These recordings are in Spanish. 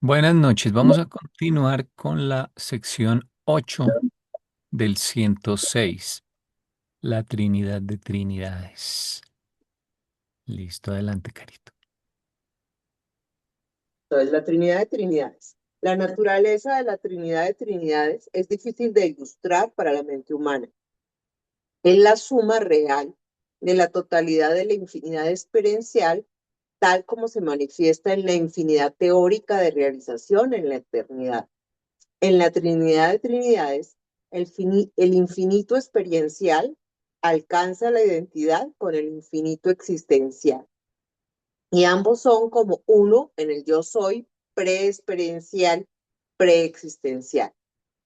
Buenas noches. Vamos a continuar con la sección 8 del 106, la Trinidad de Trinidades. Listo, adelante, Carito. Entonces, la Trinidad de Trinidades. La naturaleza de la Trinidad de Trinidades es difícil de ilustrar para la mente humana. Es la suma real de la totalidad de la infinidad experiencial, tal como se manifiesta en la infinidad teórica de realización en la eternidad. En la Trinidad de Trinidades, el infinito experiencial alcanza la identidad con el infinito existencial. Y ambos son como uno en el yo soy preexperiencial, preexistencial.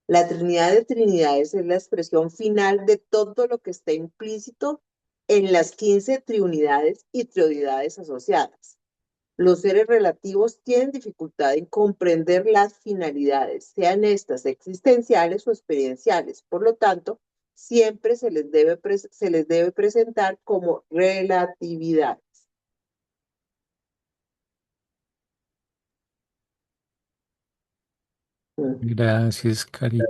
La Trinidad de Trinidades es la expresión final de todo lo que está implícito en las 15 triunidades y trioidades asociadas. Los seres relativos tienen dificultad en comprender las finalidades, sean estas existenciales o experienciales. Por lo tanto, siempre se les debe presentar como relatividad. Gracias, Carito.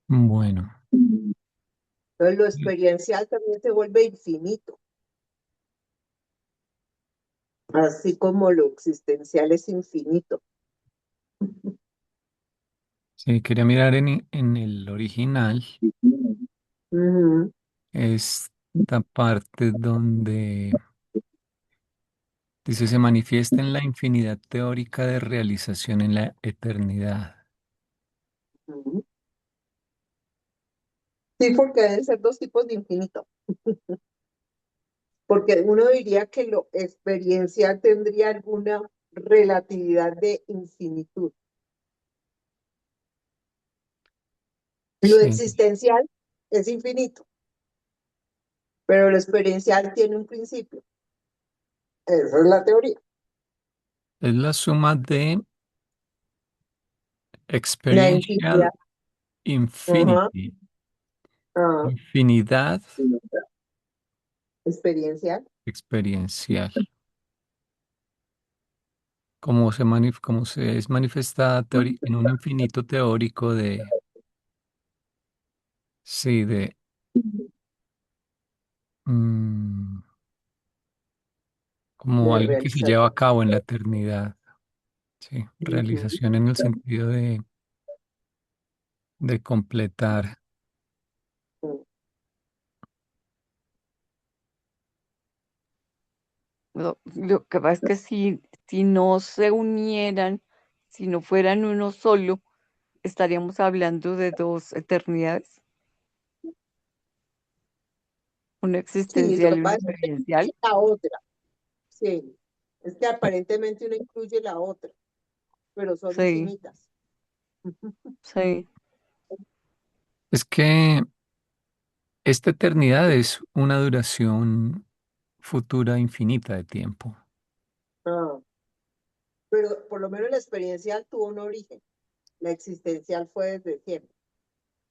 Bueno, Entonces, lo experiencial también se vuelve infinito, así como lo existencial es infinito. sí, quería mirar en el original Ujú, esta parte donde dice se manifiesta en la infinidad teórica de realización en la eternidad. ujú. Sí, porque deben ser dos tipos de infinito. Porque uno diría que lo experiencial tendría alguna relatividad de infinitud. Lo Sí, existencial es infinito, pero lo experiencial tiene un principio. Esa es la teoría. es la suma de La infinidad. experiential Ajá. infinity, Ah, infinidad experiencial. experiencial. Como se es manifestada en un infinito teórico de, sí, de mm, como De algo que se lleva realización. a cabo en la eternidad, sí, Ujú. realización en el sentido de completar. Lo que pasa es que si no se unieran, si no fueran uno solo, estaríamos hablando de dos eternidades, una Sí, lo que existencial y una pasa es que experiencial. la otra, sí, es que aparentemente una incluye la otra, pero son Sí, infinitas. sí. Es que esta eternidad es una duración futura infinita de tiempo. Ah, pero por lo menos la experiencial tuvo un origen, la existencial fue desde siempre.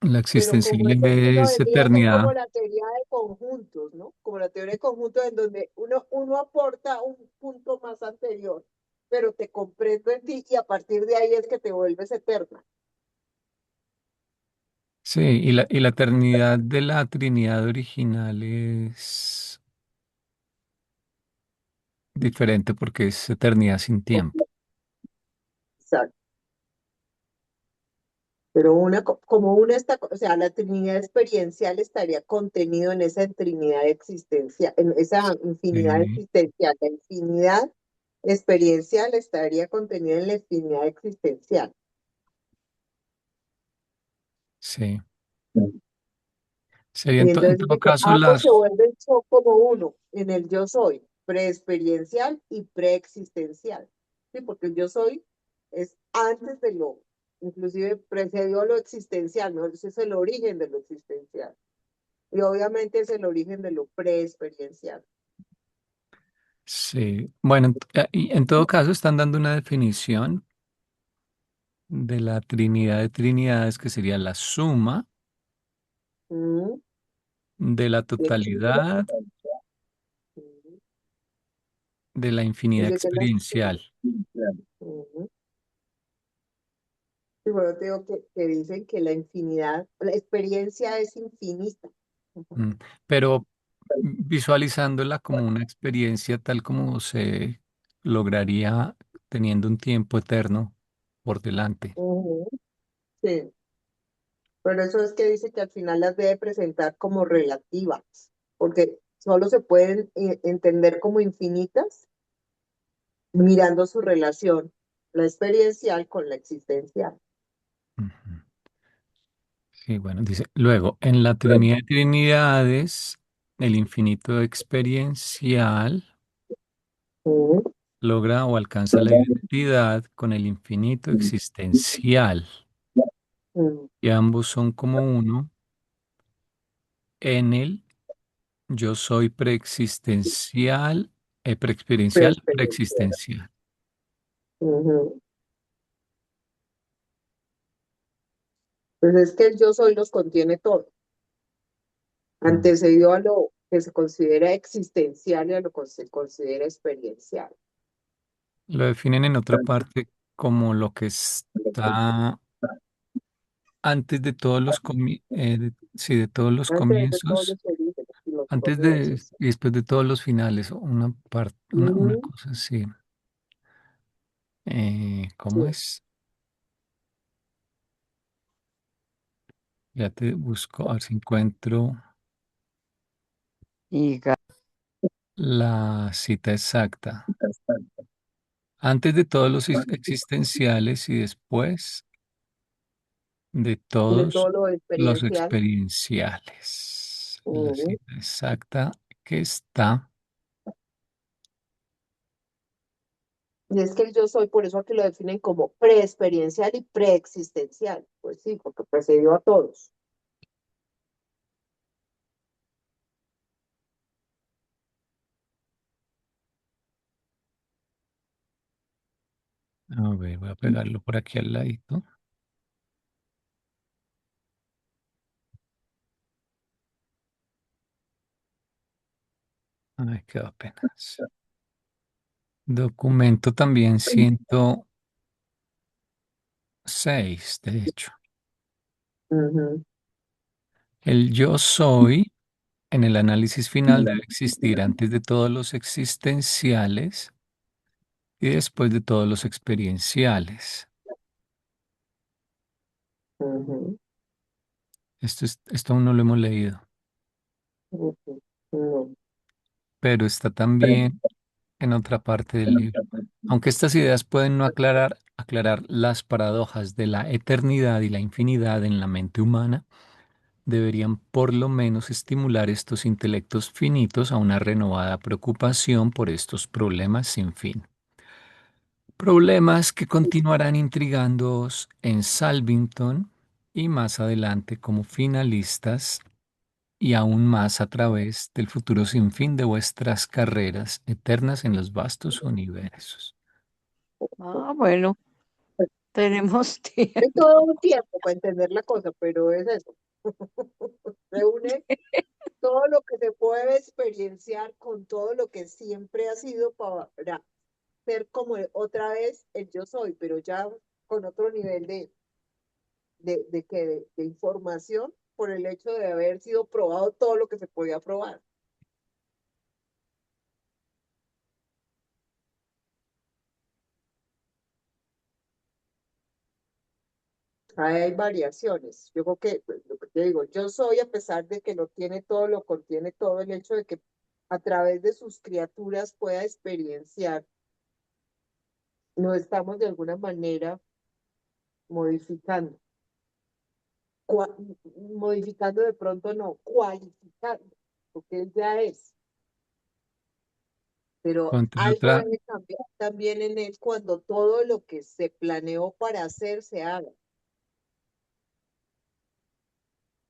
La Pero como eso existencial uno es vendría a ser como eternidad. la teoría de conjuntos, ¿no? Como la teoría de conjuntos en donde uno aporta un punto más anterior, pero te comprendo en ti y a partir de ahí es que te vuelves eterna. Sí, y la eternidad de la Trinidad original es diferente porque es eternidad sin tiempo. Exacto. Pero como una está, o sea, la Trinidad experiencial estaría contenido en esa Trinidad existencial, en esa infinidad Sí, existencial. La infinidad experiencial estaría contenida en la infinidad existencial. sí. Sería Y en entonces todo dice que caso ambos se las, vuelven como uno en el yo soy, preexperiencial y preexistencial. Sí, porque el yo soy es antes de lo, inclusive precedió a lo existencial, ¿no? Ese es el origen de lo existencial. Y obviamente es el origen de lo preexperiencial. sí. Bueno, y en todo caso están dando una definición de la Trinidad de Trinidades que sería la suma mm, de la ¿de qué? totalidad, Mm, de la ¿y infinidad de qué es la experiencial. Ujú. Y bueno, te digo que dicen que la infinidad, la experiencia es infinita. Ujú. Mm, Pero visualizándola como una experiencia tal como se lograría teniendo un tiempo eterno por delante. Ujú. Sí, pero eso es que dice que al final las debe presentar como relativas, porque solo se pueden entender como infinitas mirando su relación, la experiencial con la existencial. Ujú. Sí, bueno, dice, luego, en la Trinidad de Trinidades, el infinito experiencial Ujú. logra o alcanza la identidad con el infinito existencial, Ujú. y ambos son como uno en el yo soy preexistencial, preexperiencial, Preexperiencial. preexistencial. Ujú. Pues es que el yo soy los contiene todo, Mm. antecedió a lo que se considera existencial y a lo que se considera experiencial. Lo definen en otra parte como lo que está antes de todos los sí, de todos los Antes de todos comienzos, los orígenes y los antes de comienzos. y después de todos los finales, una parte, una Ujú. cosa así. Sí, ¿Cómo es? Ya te busco, a ver si encuentro Y la cita exacta. Antes de todos los existenciales y después de de todos todo lo los experiencial. experienciales. La Ujú. cita exacta que está. Y es que el yo soy, por eso aquí lo definen como preexperiencial y preexistencial. Pues sí, porque precedió a todos. A ver, voy a pegarlo por aquí al ladito. Ay, quedó apenas. Documento también 106 de hecho. Ujú. El yo soy en el análisis final debe existir antes de todos los existenciales y después de todos los experienciales. Ujú. Esto aún no lo hemos leído, Ujú. No. pero está también en otra parte del libro. Aunque estas ideas pueden no aclarar las paradojas de la eternidad y la infinidad en la mente humana, deberían por lo menos estimular estos intelectos finitos a una renovada preocupación por estos problemas sin fin. Problemas que continuarán intrigándoos en Salvington y más adelante como finalistas y aún más a través del futuro sin fin de vuestras carreras eternas en los vastos universos. bueno, tenemos Hay tiempo. todo un tiempo para entender la cosa, pero es eso. Reúne todo lo que se puede experienciar con todo lo que siempre ha sido para ser como otra vez el yo soy, pero ya con otro nivel de información por el hecho de haber sido probado todo lo que se podía probar. Ahí hay variaciones. Yo creo que, pues, lo que te digo, yo soy, a pesar de que lo tiene todo, lo contiene todo, el hecho de que a través de sus criaturas pueda experienciar, no estamos de alguna manera modificando. Cua- Modificando de pronto no, cualificando, porque él ya es, pero Contra algo otra, debe cambiar también en él cuando todo lo que se planeó para hacer se haga.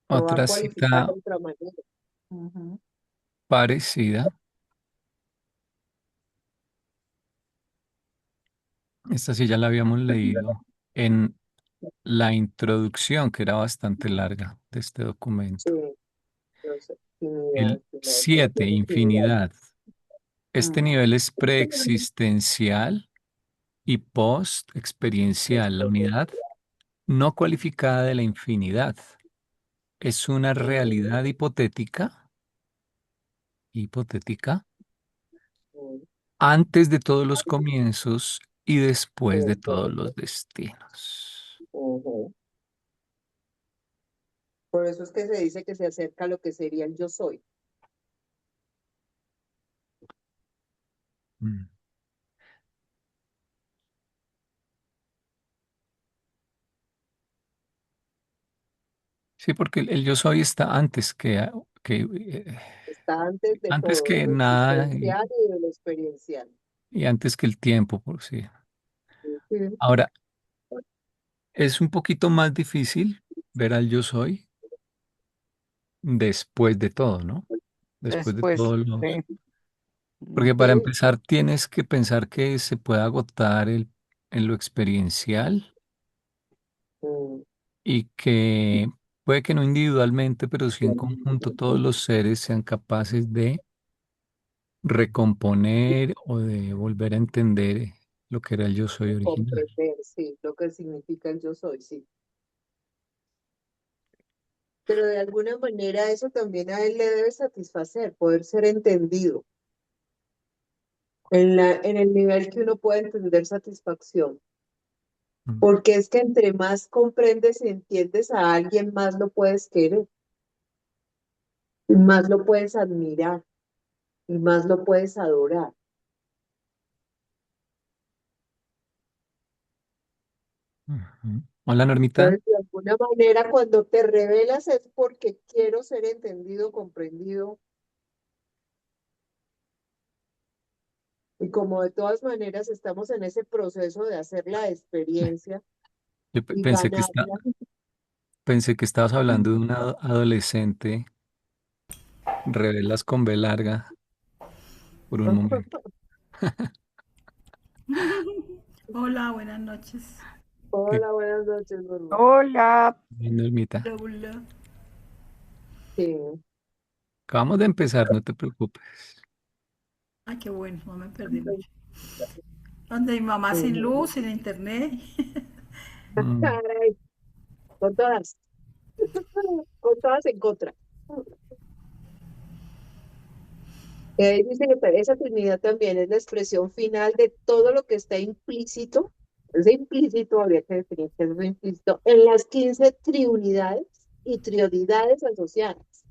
Lo va a otra cualificar cita de otra manera. Ujú. parecida, esta sí ya la habíamos leído en la introducción, que era bastante larga, de este Sí, documento. no sé, infinidad, El todo 7, tiene infinidad. infinidad. Este Mm, nivel es preexistencial y post-experiencial. La unidad no cualificada de la infinidad es una Mm, realidad hipotética mm, antes de todos los comienzos y después de todos ujú, los destinos. ujú. Por eso es que se dice que se acerca a lo que sería el yo soy. Mm. Sí, porque el yo soy está Está antes de antes todo, de que lo nada existencial y de lo experiencial. y antes que el tiempo, por sí. Ujú, Ahora, es un poquito más difícil ver al yo soy después de todo, ¿no? Después de después, todos sí. los... Mm, Porque para sí, empezar tienes que pensar que se puede agotar en lo experiencial mm, y que puede que no individualmente, pero sí en conjunto todos los seres sean capaces de recomponer o de volver a entender lo que era el yo soy original. comprender, sí, lo que significa el yo soy, sí. Pero de alguna manera eso también a él le debe satisfacer, poder ser entendido en el nivel que uno puede entender satisfacción. Mm, Porque es que entre más comprendes y entiendes a alguien, más lo puedes querer, y más lo puedes admirar, y más lo puedes adorar. ujú. Hola, Normita. Entonces, de alguna manera, cuando te revelas es porque quiero ser entendido, comprendido, y como de todas maneras estamos en ese proceso de hacer la experiencia y ganarla. Pensé que estabas hablando de una adolescente, revelas con B larga por un momento. Hola, buenas noches. Qué Hola, buenas noches, Norma. hola, bien, Normita. Hola, hola. Sí. Acabamos de empezar, no te preocupes. Ay, qué bueno, no me perdí mucho. Donde mi mamá sin Ujú. luz, sin internet. Mm, Caray, con todas, con todas en contra. Dice que esa Trinidad también es la expresión final de todo lo que está implícito, ese implícito habría que definir qué es lo implícito, en las 15 triunidades y trionidades asociadas.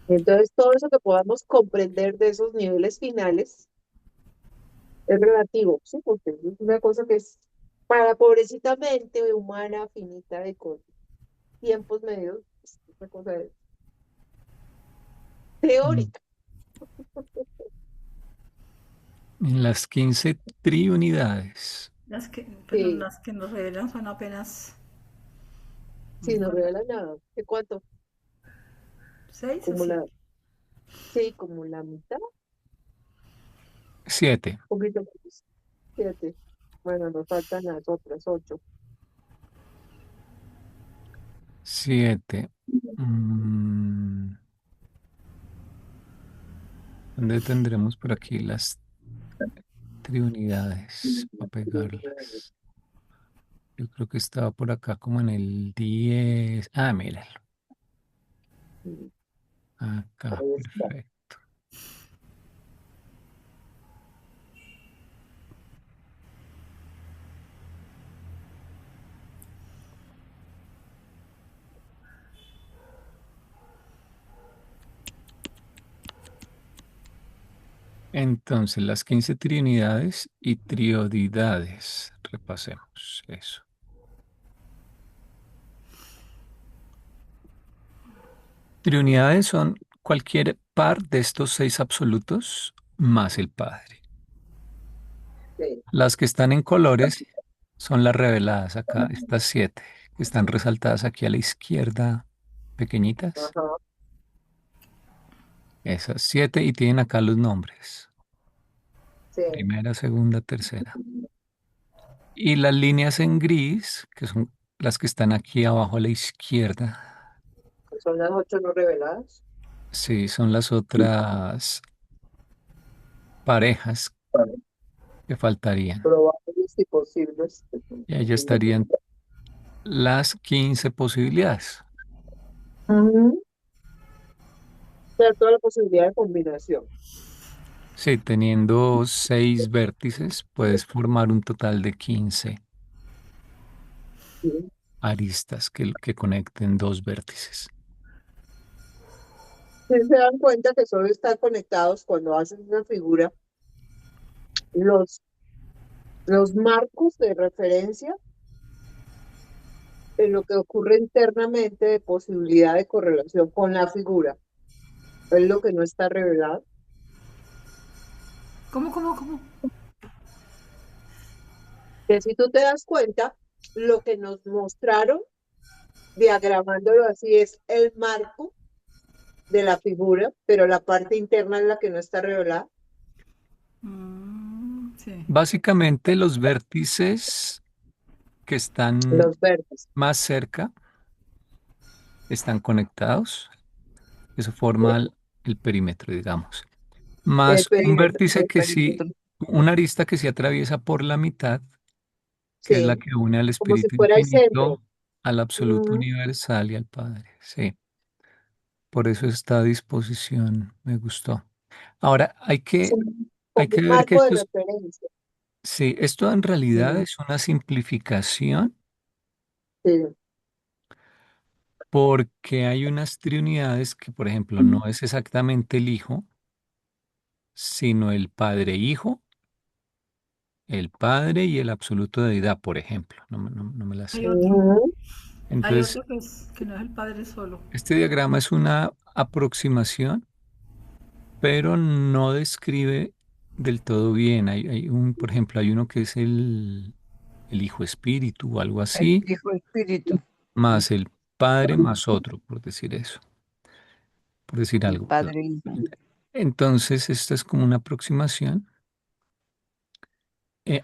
Entonces, todo eso que podamos comprender de esos niveles finales es relativo, ¿sí? Porque es una cosa que es para pobrecita mente humana, finita, con tiempos medios, es una cosa mm. teórica. En las 15 triunidades. Pero Sí, las que nos revelan son apenas sí, no ¿cuántas? revela nada. ¿De cuánto? 6 o Como la, 7. sí, como la mitad, 7. un poquito menos. 7. Bueno, nos faltan las otras 8. 7. Mm, ¿dónde tendremos por aquí las triunidades para pegarlas? Yo creo que estaba por acá como en el 10. Ah, míralo. Acá, Ahí está. perfecto. Entonces, las 15 triunidades y triodidades. Repasemos eso. Triunidades son cualquier par de estos seis absolutos más el Padre. Sí. Las que están en colores son las reveladas acá, estas siete, que están resaltadas aquí a la izquierda, pequeñitas. Ajá. Esas siete y tienen acá los nombres. Sí, primera, segunda, tercera. Y las líneas en gris, que son las que están aquí abajo a la izquierda, son las 8 no reveladas. sí, son las otras parejas que faltarían. Probables y posibles. Y ahí ya estarían las 15 posibilidades. Ujú. O sea, toda la posibilidad de combinación. Sí, teniendo 6 vértices, puedes formar un total de 15 Sí. aristas que conecten dos vértices. Si se dan cuenta que solo están conectados cuando hacen una figura, los, los marcos de referencia en lo que ocurre internamente de posibilidad de correlación con la figura, es lo que no está revelado. ¿Cómo? Que si tú te das cuenta, lo que nos mostraron, diagramándolo así, es el marco de la figura, pero la parte interna es la que no está revelada. Sí. Básicamente, los vértices que están Los verdes. más cerca están conectados. Eso forma el perímetro, digamos. El Más un perímetro. vértice El que sí, perímetro. una arista que se atraviesa por la mitad, que es la Sí, que une al como si espíritu fuera el centro. infinito, al absoluto Mm, universal y al Padre. Sí, por eso está a disposición. Me gustó. Ahora, sí, hay como que un ver que marco de esto es, referencia. sí, esto en realidad Mm, es una simplificación sí. porque hay unas triunidades que, por ejemplo, no es exactamente el Hijo, sino el Padre-Hijo, el Padre y el absoluto de deidad, por ejemplo. No me las Hay sé. otro. Ujú, Hay Entonces, otro que no es el padre solo. este diagrama es una aproximación, pero no describe del todo bien. Por ejemplo, hay uno que es el Hijo Espíritu o algo El así, Hijo Espíritu. Mm. más el Padre más otro, por decir eso, por decir El algo. Padre Hijo. Entonces, esta es como una aproximación.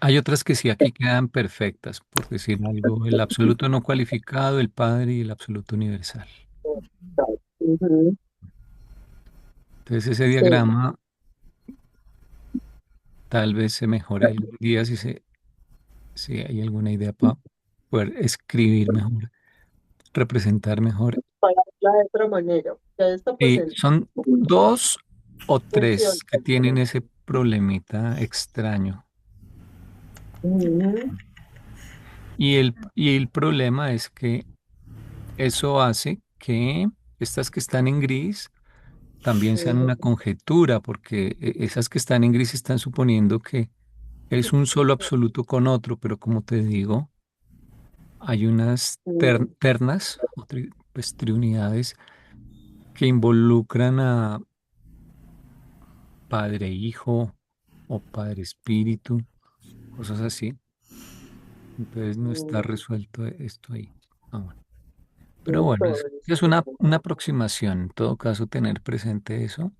Hay otras que sí aquí quedan perfectas, por decir algo, el absoluto no cualificado, el Padre y el absoluto universal. ujú, Entonces, ese sí. diagrama tal vez se mejore algún día si hay alguna idea para poder escribir mejor, representar mejor. Para hablar de otra manera. Ya está, pues Y el son dos o funciona. tres que tienen ese problemita extraño. Ujú, Y el problema es que eso hace que estas que están en gris también sean ujú, una conjetura, porque esas que están en gris están suponiendo que es un solo absoluto con otro, pero como te digo, hay unas ujú, ternas, o pues, triunidades que involucran a Padre Hijo o Padre Espíritu, cosas así. Entonces no está ujú. resuelto esto ahí aún. Pero Tienes bueno, toda es, la es razón. una aproximación, en todo caso, tener presente eso.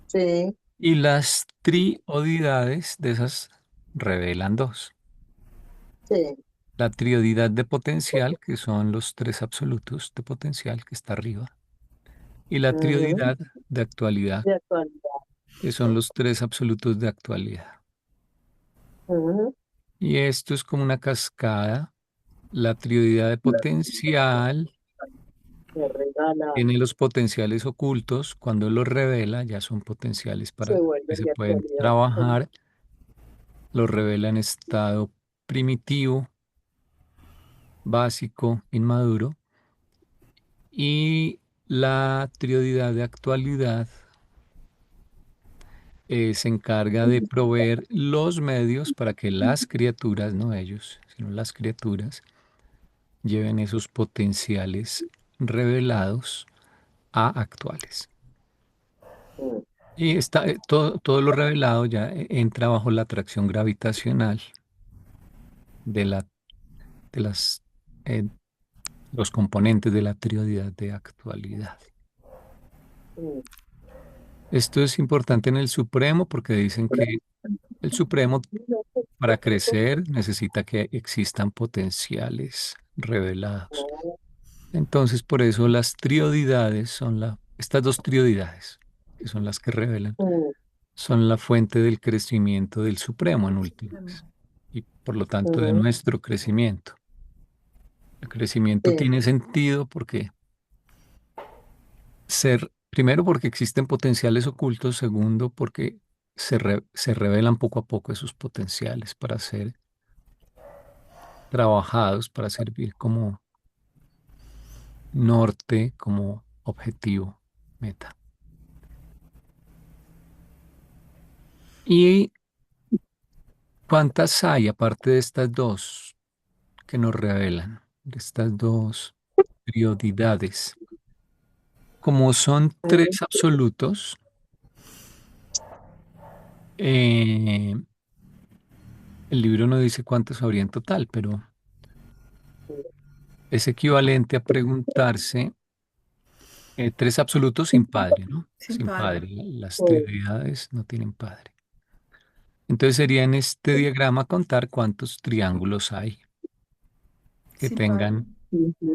Sí, Y las triodidades de esas revelan dos. sí. La triodidad de potencial, que son los tres absolutos de potencial que está arriba, y la Ujú, triodidad de actualidad, de actualidad. que son los tres absolutos de actualidad. Ujú, Y esto es como una cascada. La triodidad de potencial me regala, tiene los potenciales ocultos. Cuando los revela, ya son potenciales se para que vuelven se de pueden actualidad. trabajar. Los revela en estado primitivo, básico, inmaduro. Y la triodidad de actualidad se encarga de proveer los medios para que las criaturas, no ellos, sino las criaturas, lleven esos potenciales revelados a actuales. Mm, Y todo lo revelado ya entra bajo la atracción gravitacional de de las, eh, los componentes de la triodidad de actualidad. mm, Esto es importante en el Supremo porque dicen que El Supremo, para crecer, necesita que existan potenciales revelados. Entonces, por eso las trioidades son estas dos trioidades, que son las que revelan, son la fuente del crecimiento del Supremo en últimas, y por lo tanto de nuestro crecimiento. El crecimiento Sí, tiene sentido porque primero porque existen potenciales ocultos, segundo porque se revelan poco a poco esos potenciales para ser trabajados, para servir como norte, como objetivo, meta. ¿Y cuántas hay aparte de estas dos que nos revelan, de estas dos prioridades? Como son tres absolutos, eh, el libro no dice cuántos habría en total, pero es equivalente a preguntarse tres absolutos sin padre, ¿no? Sin Sin padre. padre. Las trioidades no tienen padre. Entonces sería en este diagrama contar cuántos triángulos hay que Sin padre. tengan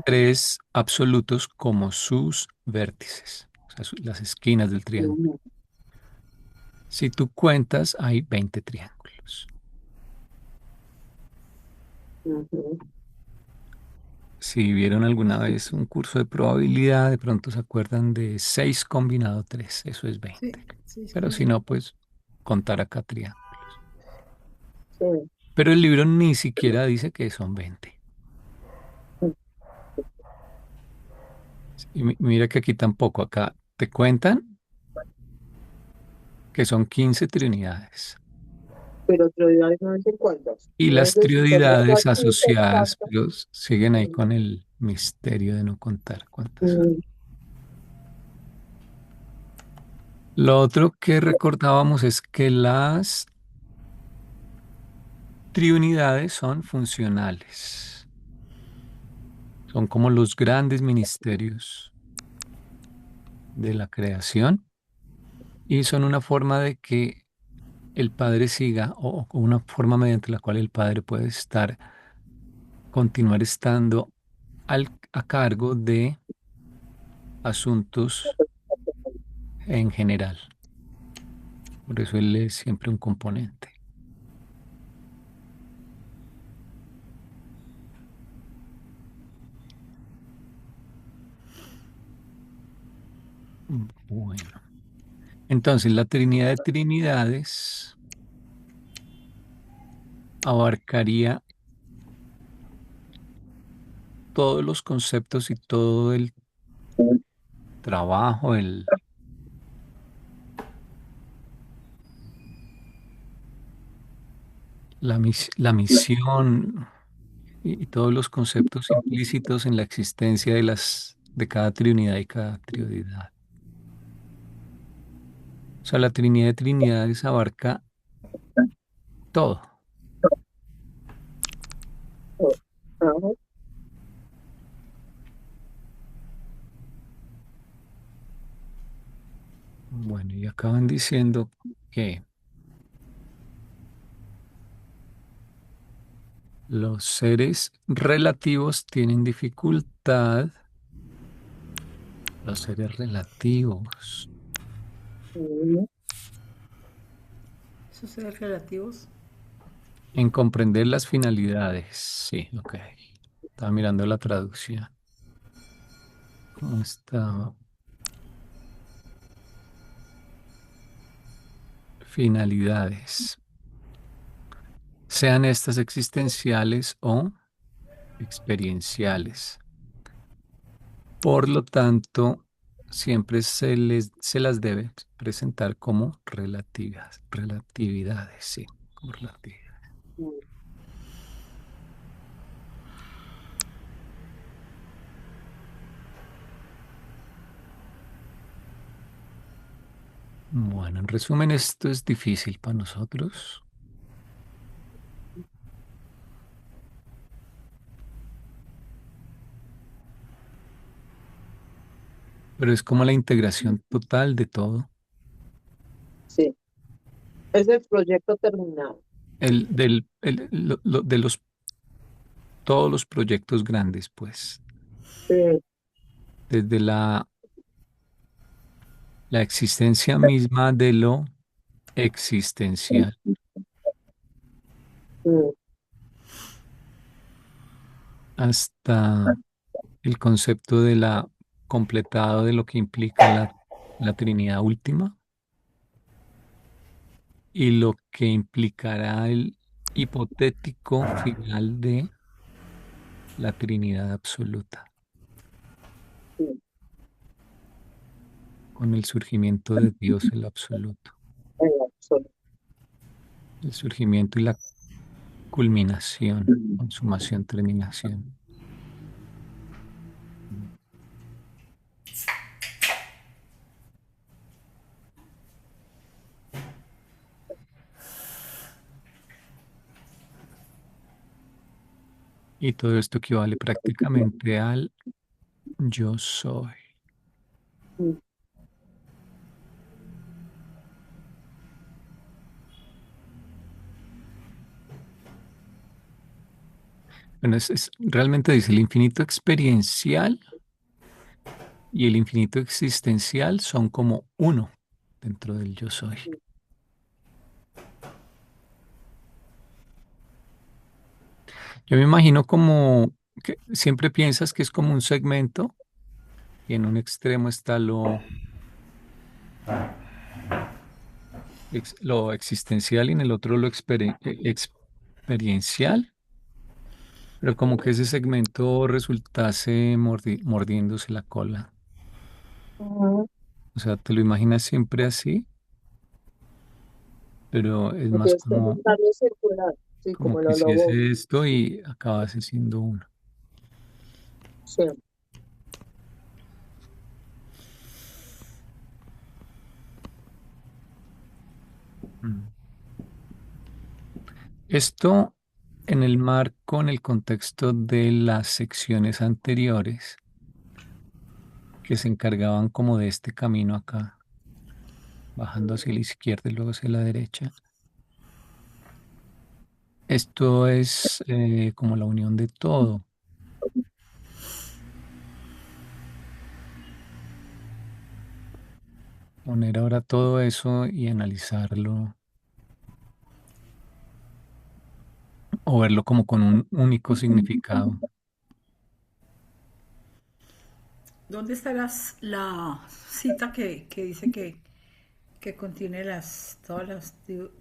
tres absolutos como sus vértices, o sea, las esquinas del triángulo. Si tú cuentas, hay 20 triángulos. Si vieron alguna vez un curso de probabilidad, de pronto se acuerdan de 6 combinado 3, eso es Sí, 20. sí, es Pero como si no, pues contar acá triángulos. sí. Pero el libro ni siquiera dice que son 20. Y mira que aquí tampoco, acá te cuentan que son 15 trinidades. Pero prioridades no dicen cuántas. Y No las dicen si son trioidades exactas, asociadas, exactas. pero siguen ahí con el misterio de no contar cuántas son. Mm, Lo otro que recordábamos es que las triunidades son funcionales. Son como los grandes ministerios de la creación y son una forma de que el Padre siga o una forma mediante la cual el Padre puede continuar estando a cargo de asuntos en general. Por eso él es siempre un componente. Bueno, entonces la Trinidad de Trinidades abarcaría todos los conceptos y todo el trabajo, la misión y todos los conceptos implícitos en la existencia de cada trinidad y cada trioidad. O sea, la Trinidad de Trinidades abarca todo. ajá. Bueno, y acaban diciendo que los seres relativos tienen dificultad, los seres relativos, Mm, esos seres relativos. en comprender las finalidades. Sí, ok. Estaba mirando la traducción. ¿Cómo está? Finalidades. Sean estas existenciales o experienciales. Por lo tanto, siempre se las debe presentar como relatividades, sí, como relatividades. mm. Bueno, en resumen, esto es difícil para nosotros, pero es como la integración total de todo. Sí. Es el proyecto terminado. De todos los proyectos grandes, pues, Sí, desde la existencia misma de lo existencial sí, hasta el concepto de la completado de lo que implica la Trinidad última y lo que implicará el hipotético final de la Trinidad absoluta, sí, con el surgimiento de Dios el absoluto, en absoluto. el surgimiento y la culminación, consumación, terminación. Y todo esto equivale prácticamente al yo soy. Mm. Bueno, realmente dice el infinito experiencial y el infinito existencial son como uno dentro del yo soy. Yo me imagino como que siempre piensas que es como un segmento y en un extremo está lo existencial y en el otro lo experiencial, pero como que ese segmento resultase mordiéndose la cola. Ujú. O sea, te lo imaginas siempre así, pero es Porque más es que buscarlo circular, sí, como como que lo lobo. hiciese esto y acabase siendo uno. Sí. Mm. Esto en el marco, en el contexto de las secciones anteriores que se encargaban como de este camino acá, bajando hacia la izquierda y luego hacia la derecha. Esto es como la unión de todo, poner ahora todo eso y analizarlo o verlo como con un único significado. ¿Dónde está la cita que dice que contiene todas las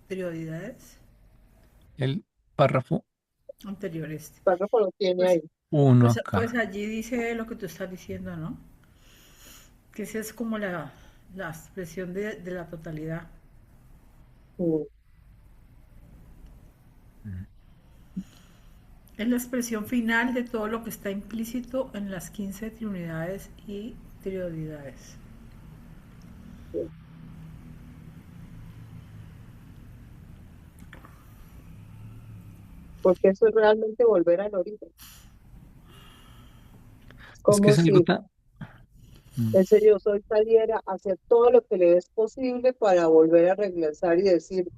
prioridades El párrafo anteriores? Párrafo lo tiene Pues, ahí. uno pues acá. allí dice lo que tú estás diciendo, ¿no? Que esa es como la expresión de la totalidad. Mm. Mm. Es la expresión final de todo lo que está implícito en las 15 triunidades y trioidades. Sí. Porque eso es realmente volver al origen. Es Es que como es algo si tan... Mm. ese yo soy saliera a hacer todo lo que le es posible para volver a regresar y decir,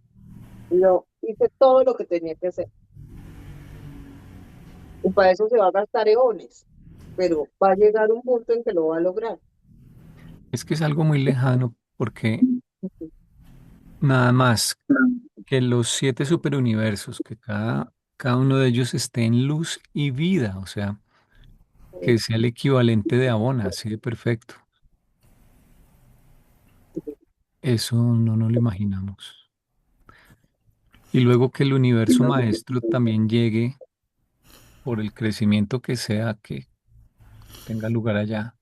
no, hice todo lo que tenía que hacer. Y para eso se va a gastar eones, pero va a llegar un punto en que lo va a lograr. Es que es algo muy lejano porque nada más que los siete superuniversos, que cada uno de ellos esté en luz y vida, o sea, que sea el equivalente de Abona, así de perfecto. Eso no nos lo imaginamos. Y luego que el universo maestro también llegue por el crecimiento que sea que tenga lugar allá,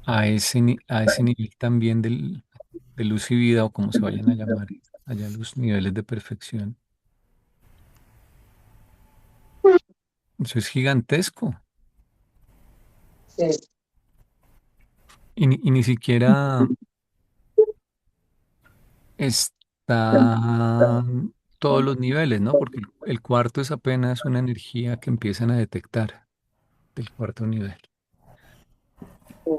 a ese nivel también de luz y vida, o como se vayan a llamar, allá los niveles de perfección. Eso es gigantesco. Sí, Y ni siquiera están todos los niveles, ¿no? Porque el cuarto es apenas una energía que empiezan a detectar del cuarto nivel. sí.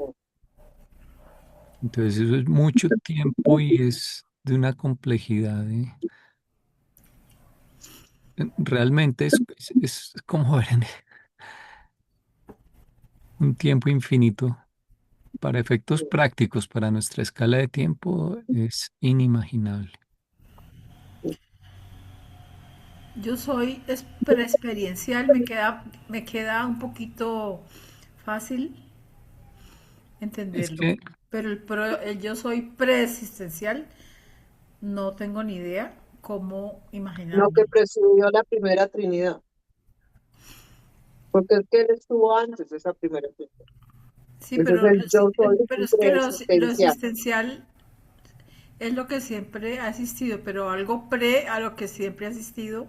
Entonces eso es mucho tiempo y es de una complejidad. Realmente es como ver en un tiempo infinito. Para efectos prácticos, para nuestra escala de tiempo, es inimaginable. Yo soy experiencial, me queda un poquito fácil Es entenderlo. que, Pero el yo soy preexistencial, no tengo ni idea cómo No, imaginarlo. que presidió la primera Trinidad, porque es que él estuvo antes de esa primera Trinidad. Sí, Ese es pero, el yo soy pero es que lo preexistencial. existencial es lo que siempre ha existido, pero algo pre a lo que siempre ha existido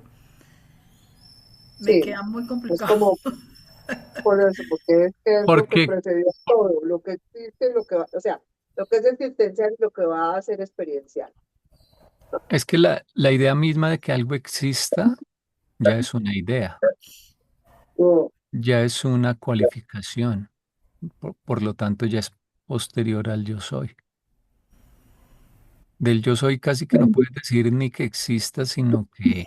me Sí, queda muy es complicado. como por eso, porque es que es lo que porque precedió todo, lo que existe, lo que va, o sea, lo que es existencial y lo que va a ser experiencial. es que la idea misma de que algo exista ya es una idea, No, ya es una cualificación, por lo tanto ya es posterior al yo soy. Del yo soy casi que no puedes decir ni que exista, sino que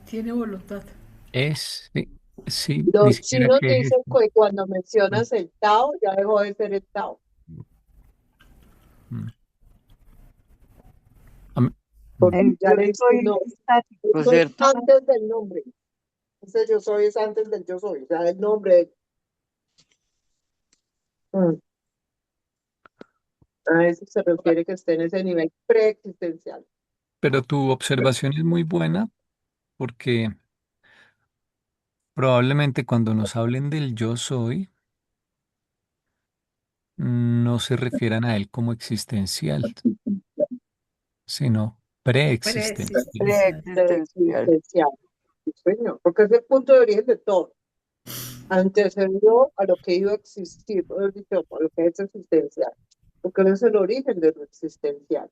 Tiene voluntad. es, sí, sí, ni los siquiera chinos que es. dicen que cuando mencionas el Tao, ya dejó de ser el Tao, Mm, am- mm. porque El ya yo le diste un soy nombre. estático, Eso es ¿cierto? antes del nombre. Ese yo soy es antes del yo soy, o sea, el nombre. Mm, a eso se refiere que esté en ese nivel preexistencial. Pero tu observación es muy buena porque probablemente cuando nos hablen del yo soy, no se refieran a él como existencial, sino preexistencial. Preexistencial. Preexistencial. Preexistencial, sí, señor, porque es el punto de origen de todo. Antecedió a lo que iba a existir, mejor dicho, a lo que es existencial, porque no es el origen de lo existencial.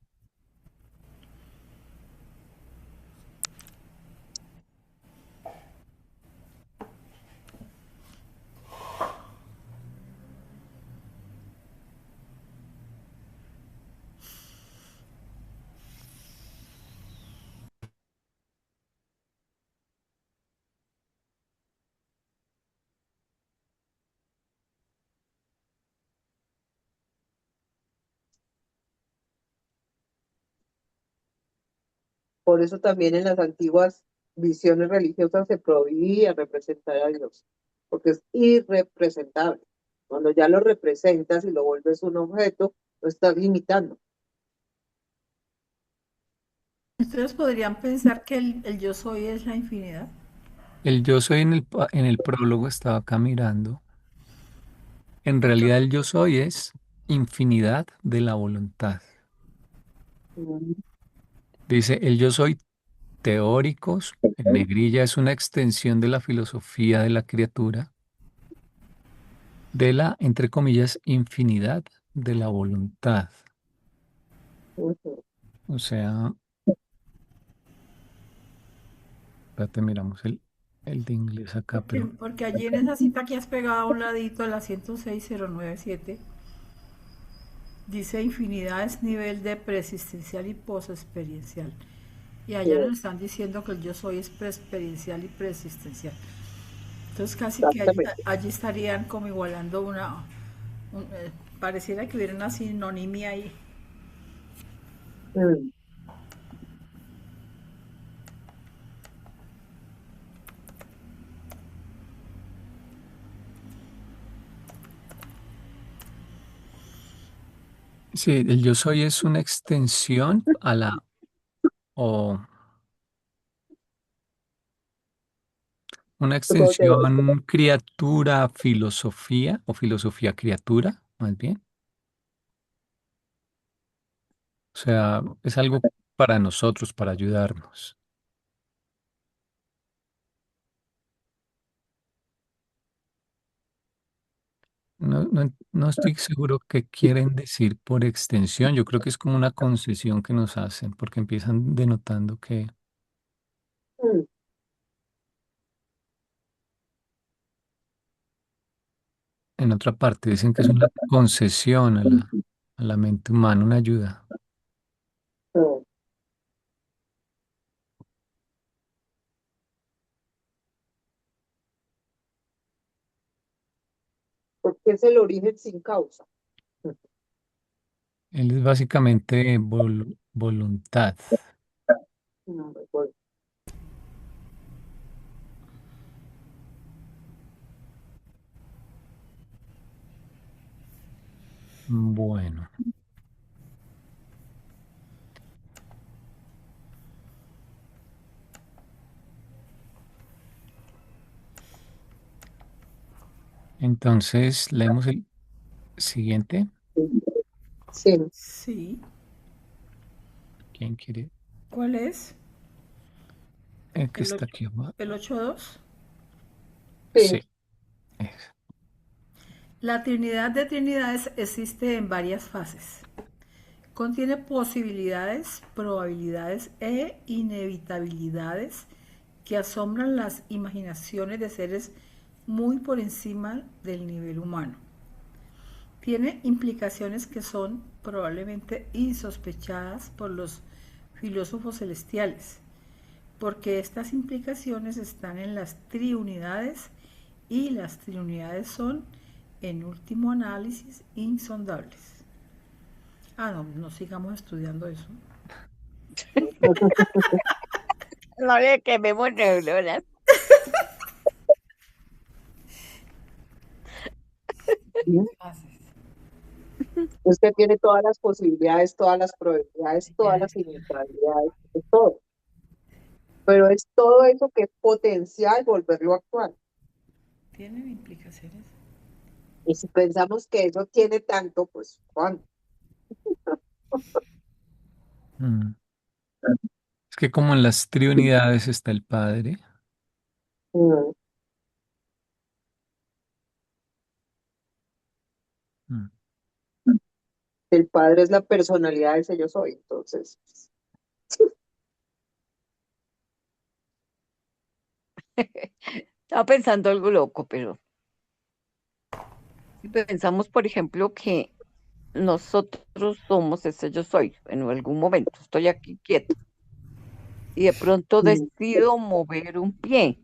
Por eso también en las antiguas visiones religiosas se prohibía representar a Dios, porque es irrepresentable. Cuando ya lo representas y lo vuelves un objeto, lo estás limitando. Ustedes podrían pensar que el yo soy es la infinidad. El yo soy en el prólogo estaba acá mirando. En Porque realidad el yo soy es infinidad de la voluntad. Mm, Dice, el yo soy teóricos, en negrilla es una extensión de la filosofía de la criatura, de la, entre comillas, infinidad de la voluntad. ujú. O sea, espérate, miramos el de inglés acá, pero porque allí en esa cita que has pegado a un ladito de la 106097 dice infinidad es nivel de preexistencial y posexperiencial. Y allá nos están diciendo que el yo soy es preexperiencial y preexistencial. Entonces casi que Exactamente. allí estarían como igualando pareciera que hubiera una sinonimia ahí. Mm. sí, el yo soy es una extensión a la, o una ¿Cómo te ves? extensión criatura filosofía o filosofía criatura, más bien. O sea, es algo para nosotros, para ayudarnos. No estoy seguro qué quieren decir por extensión. Yo creo que es como una concesión que nos hacen, porque empiezan denotando que Mm. en otra parte dicen que es una concesión a la mente humana, una ayuda. Mm. Porque es el origen sin causa. Él es básicamente voluntad. No, pues, Bueno, entonces leemos el siguiente. sí, Sí. ¿Quién quiere? ¿Cuál es? El que El está 8, aquí abajo. el 8.2. sí. Sí. es- La Trinidad de Trinidades existe en varias fases. Contiene posibilidades, probabilidades e inevitabilidades que asombran las imaginaciones de seres muy por encima del nivel humano. Tiene implicaciones que son probablemente insospechadas por los filósofos celestiales, porque estas implicaciones están en las triunidades y las triunidades son, en último análisis, insondables. Ah, no, no sigamos estudiando eso. No le quememos neuronas. Bien. Usted tiene todas las posibilidades, todas las probabilidades, todas las inevitabilidades, de todo. Pero es todo eso que es potencial volverlo actual. ¿Tienen implicaciones? Y si pensamos que eso tiene tanto, pues ¿cuándo? mm. Es que como en las triunidades está el Padre. Mm, mm, El Padre es la personalidad de ese yo soy, entonces. Estaba pensando algo loco, pero si pensamos, por ejemplo, que nosotros somos ese yo soy en algún momento, estoy aquí quieto y de pronto Mm, decido mover un pie,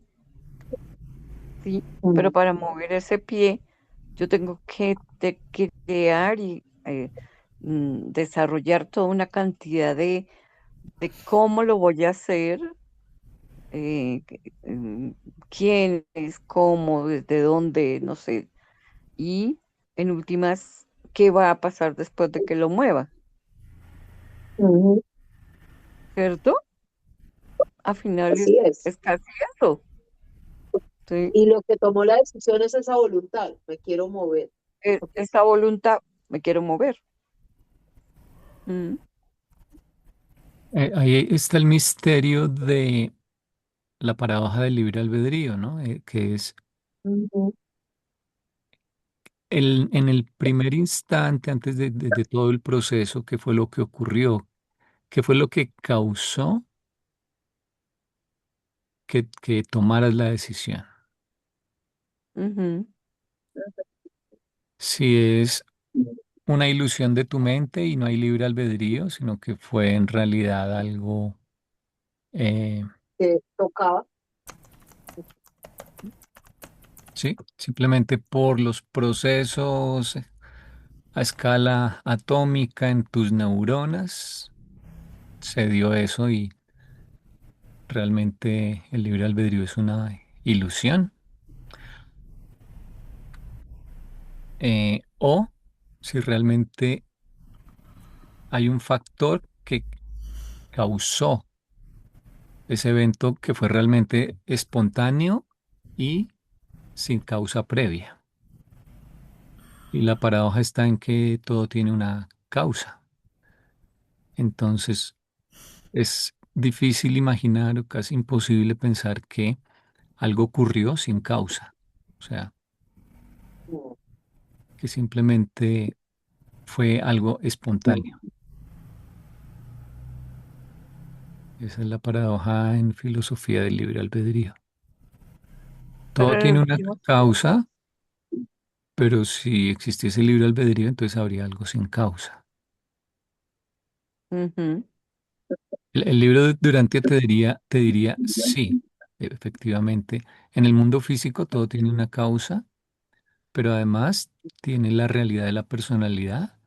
¿sí? Pero mm, para mover ese pie, yo tengo que crear y desarrollar toda una cantidad de cómo lo voy a hacer, quién es, cómo, desde dónde, no sé. Y en últimas, ¿qué va a pasar después de que lo mueva? mm. ¿Cierto? Al final Así es. es casi eso. ¿Sí? Y lo que tomó la decisión es esa voluntad, me quiero mover. Esa voluntad, me quiero mover. Mm, Ahí está el misterio de la paradoja del libre albedrío, ¿no? Que es Ujú, en el primer instante, antes de todo el proceso, ¿qué fue lo que ocurrió? ¿Qué fue lo que causó que tomaras la decisión? ujú. Si es una ilusión de tu mente y no hay libre albedrío, sino que fue en realidad algo, eh, que tocaba. sí, simplemente por los procesos a escala atómica en tus neuronas, se dio eso y realmente el libre albedrío es una ilusión. O si realmente hay un factor que causó ese evento que fue realmente espontáneo y sin causa previa. Y la paradoja está en que todo tiene una causa. Entonces es difícil imaginar o casi imposible pensar que algo ocurrió sin causa. O sea, Mm, que simplemente fue algo espontáneo. Esa es la paradoja en filosofía del libre albedrío. Pero Todo en tiene una últimas, causa, pero si existiese libre albedrío, entonces habría algo sin causa. ujú. El libro de Durantia te diría, sí, efectivamente, en el mundo físico todo tiene una causa, pero además tiene la realidad de la personalidad,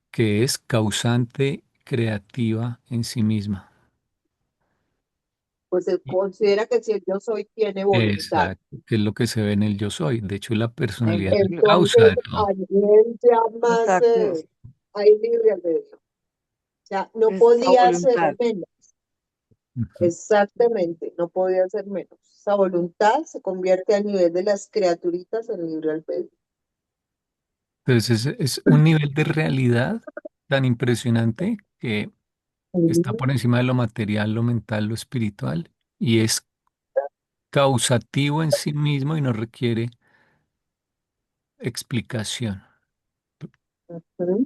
que es causante creativa en sí misma. Pues se Y- considera que si el yo soy tiene voluntad. Exacto, que es lo que se ve en el yo soy. De hecho, la personalidad es la causa Entonces, de a todo. nivel ya más, exacto, hay libre albedrío. O sea, no esa podía ser voluntad. menos. Ujú. Exactamente, no podía ser menos. Esa voluntad se convierte a nivel de las criaturitas en libre albedrío. Entonces es un nivel de realidad tan impresionante que está Mm, por encima de lo material, lo mental, lo espiritual, y es causativo en sí mismo y no requiere explicación. ujú,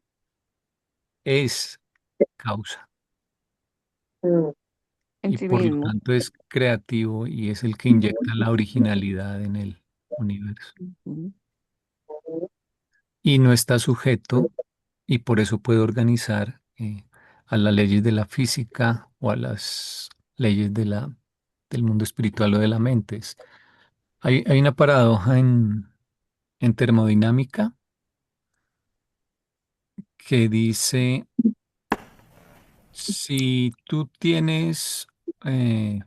Es causa En y sí por lo mismo. tanto es creativo y es el que inyecta la originalidad en el universo. Ujú. Y no está sujeto y por eso puede organizar a las leyes de la física o a las leyes del mundo espiritual o de la mente. Hay una paradoja en termodinámica que dice, si tú tienes, eh,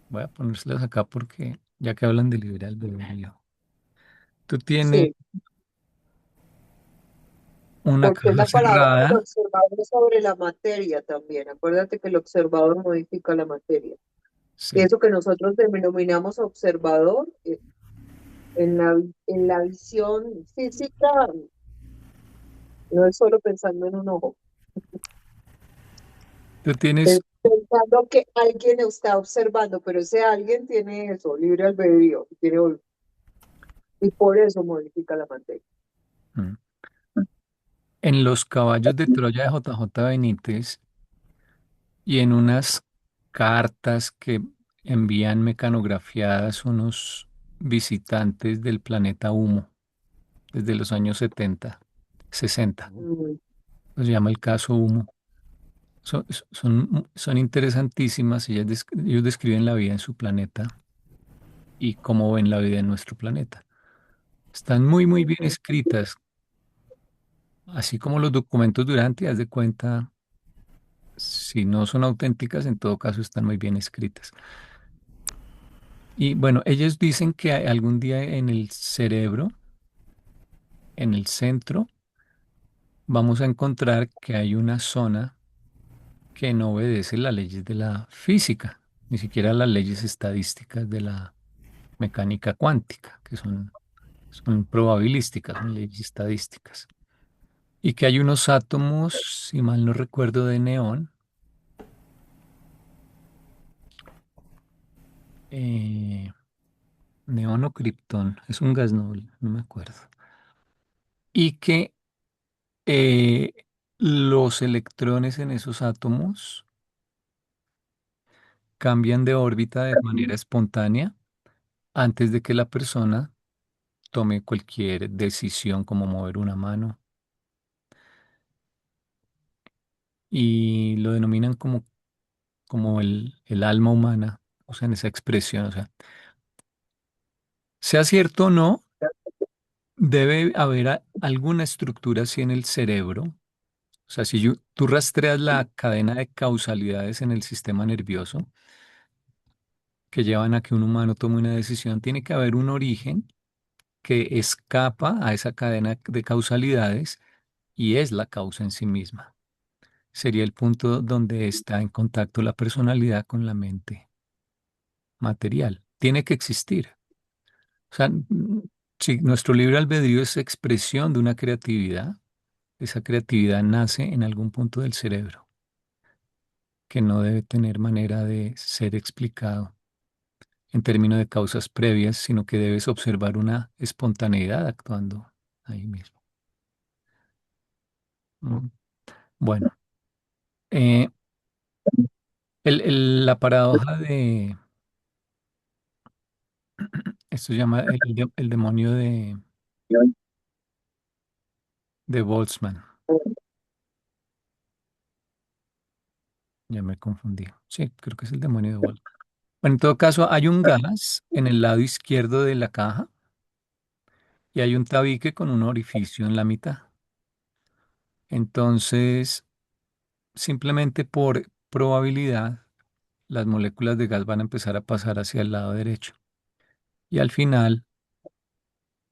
voy a ponérselas acá porque ya que hablan de libre albedrío, tú tienes sí, una porque es caja la paradoja del cerrada, observador sobre la materia también. Acuérdate que el observador modifica la materia. Y sí, eso que nosotros denominamos observador, en la visión física, no es solo pensando en un ojo, tú tienes, es pensando que alguien está observando, pero ese alguien tiene eso, libre albedrío, y por eso modifica la materia. mm, en los caballos de Troya de JJ Benítez y en unas cartas que envían mecanografiadas unos visitantes del planeta Humo desde los años 70, 60. Mm, Se llama el caso Humo. Son interesantísimas. Ellos describen la vida en su planeta y cómo ven la vida en nuestro planeta. Están muy, muy bien ujú. escritas, así como los documentos durante, haz de cuenta, si no son auténticas, en todo caso están muy bien escritas. Y bueno, ellos dicen que algún día en el cerebro, en el centro, vamos a encontrar que hay una zona que no obedece las leyes de la física, ni siquiera las leyes estadísticas de la mecánica cuántica, que son probabilísticas, son leyes estadísticas. Y que hay unos átomos, si mal no recuerdo, de neón, eh, neón o kriptón, es un gas noble, no me acuerdo. Y que eh, los electrones en esos átomos cambian de órbita de manera espontánea antes de que la persona tome cualquier decisión como mover una mano y lo denominan como el alma humana, usan esa expresión. O sea, sea cierto o no, debe haber alguna estructura así en el cerebro. O sea, si tú rastreas la cadena de causalidades en el sistema nervioso que llevan a que un humano tome una decisión, tiene que haber un origen que escapa a esa cadena de causalidades y es la causa en sí misma. Sería el punto donde está en contacto la personalidad con la mente material. Tiene que existir. O sea, si nuestro libre albedrío es expresión de una creatividad, esa creatividad nace en algún punto del cerebro que no debe tener manera de ser explicado en términos de causas previas, sino que debes observar una espontaneidad actuando ahí mismo. Mm. Bueno, eh, la paradoja de, esto se llama el demonio de Boltzmann. Ya me confundí. Sí, creo que es el demonio de Volga. Bueno, en todo caso, hay un gas en el lado izquierdo de la caja y hay un tabique con un orificio en la mitad. Entonces, simplemente por probabilidad, las moléculas de gas van a empezar a pasar hacia el lado derecho. Y al final,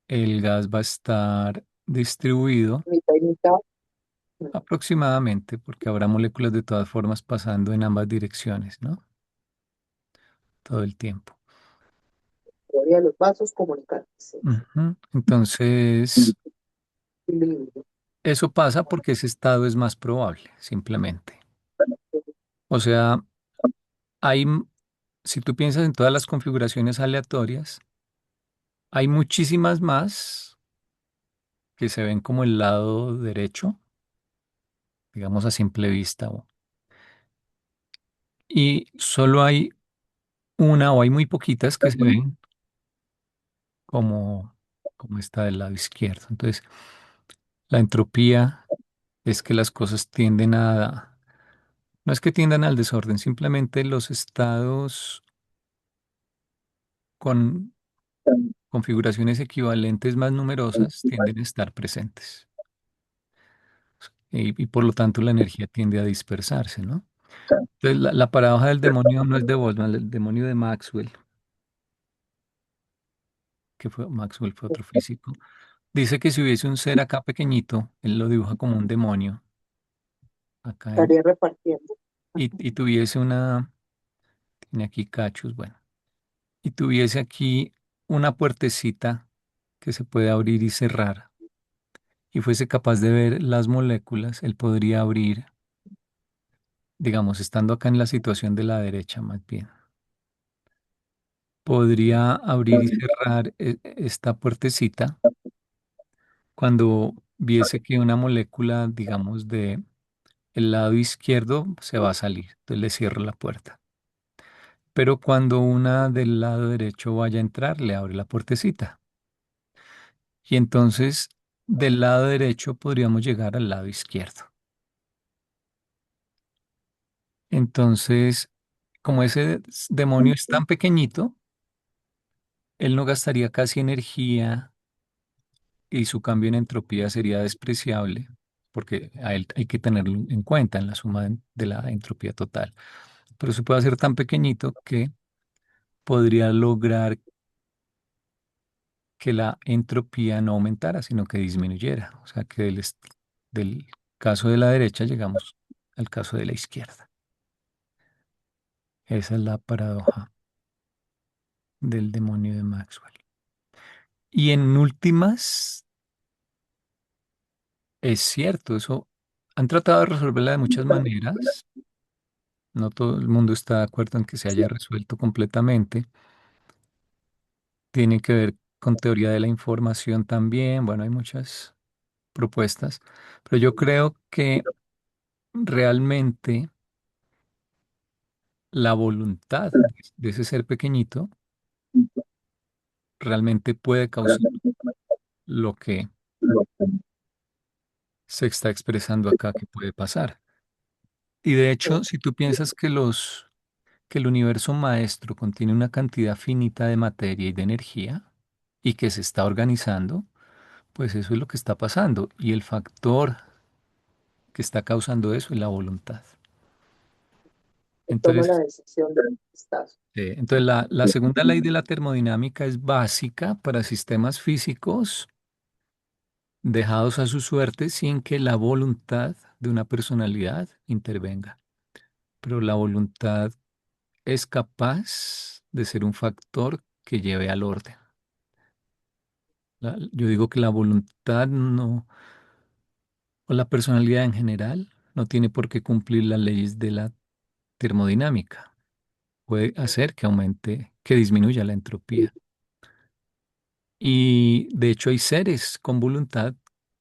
el gas va a estar distribuido Mitad y mitad. aproximadamente, porque habrá moléculas de todas formas pasando en ambas direcciones, ¿no? Todo el tiempo. Teoría de los vasos comunicantes. Ujú. Entonces, Equilibrio. eso pasa porque ese estado es más probable, simplemente. O sea, hay, si tú piensas en todas las configuraciones aleatorias, hay muchísimas más que se ven como el lado derecho, digamos a simple vista, y solo hay una o hay muy poquitas que se ven como, como esta del lado izquierdo. Entonces, la entropía es que las cosas tienden a, no es que tiendan al desorden, simplemente los estados con configuraciones equivalentes más numerosas tienden a estar presentes y por lo tanto la energía tiende a dispersarse, ¿no? Entonces, la paradoja del demonio no es de Boltzmann, el demonio de Maxwell, que fue Maxwell fue otro físico. Dice que si hubiese un ser acá pequeñito, él lo dibuja como un demonio, acá Estaría repartiendo. y tuviese una, tiene aquí cachos, bueno, y tuviese aquí una puertecita que se puede abrir y cerrar, y fuese capaz de ver las moléculas, él podría abrir, digamos, estando acá en la situación de la derecha más bien, podría abrir y cerrar esta puertecita cuando viese que una molécula, digamos, de el lado izquierdo se va a salir, entonces le cierro la puerta. Pero cuando una del lado derecho vaya a entrar, le abre la puertecita. Y entonces del lado derecho podríamos llegar al lado izquierdo. Entonces, como ese demonio es tan pequeñito, él no gastaría casi energía y su cambio en entropía sería despreciable, porque a él hay que tenerlo en cuenta en la suma de la entropía total. Pero se puede hacer tan pequeñito que podría lograr que la entropía no aumentara, sino que disminuyera. O sea, que del caso de la derecha llegamos al caso de la izquierda. Esa es la paradoja del demonio de Maxwell. Y en últimas, es cierto, eso han tratado de resolverla de muchas maneras. No todo el mundo está de acuerdo en que se haya resuelto completamente. Tiene que ver con teoría de la información también. Bueno, hay muchas propuestas, pero yo creo que realmente la voluntad de ese ser pequeñito realmente puede causar lo que se está expresando acá que puede pasar. Y de hecho, si tú piensas que que el universo maestro contiene una cantidad finita de materia y de energía y que se está organizando, pues eso es lo que está pasando. Y el factor que está causando eso es la voluntad. Toma la Entonces, decisión del estado. entonces la segunda ley de la termodinámica es básica para sistemas físicos dejados a su suerte sin que la voluntad de una personalidad intervenga. Pero la voluntad es capaz de ser un factor que lleve al orden. Yo digo que la voluntad no, o la personalidad en general, no tiene por qué cumplir las leyes de la termodinámica. Puede hacer que aumente, que disminuya la entropía. Y de hecho hay seres con voluntad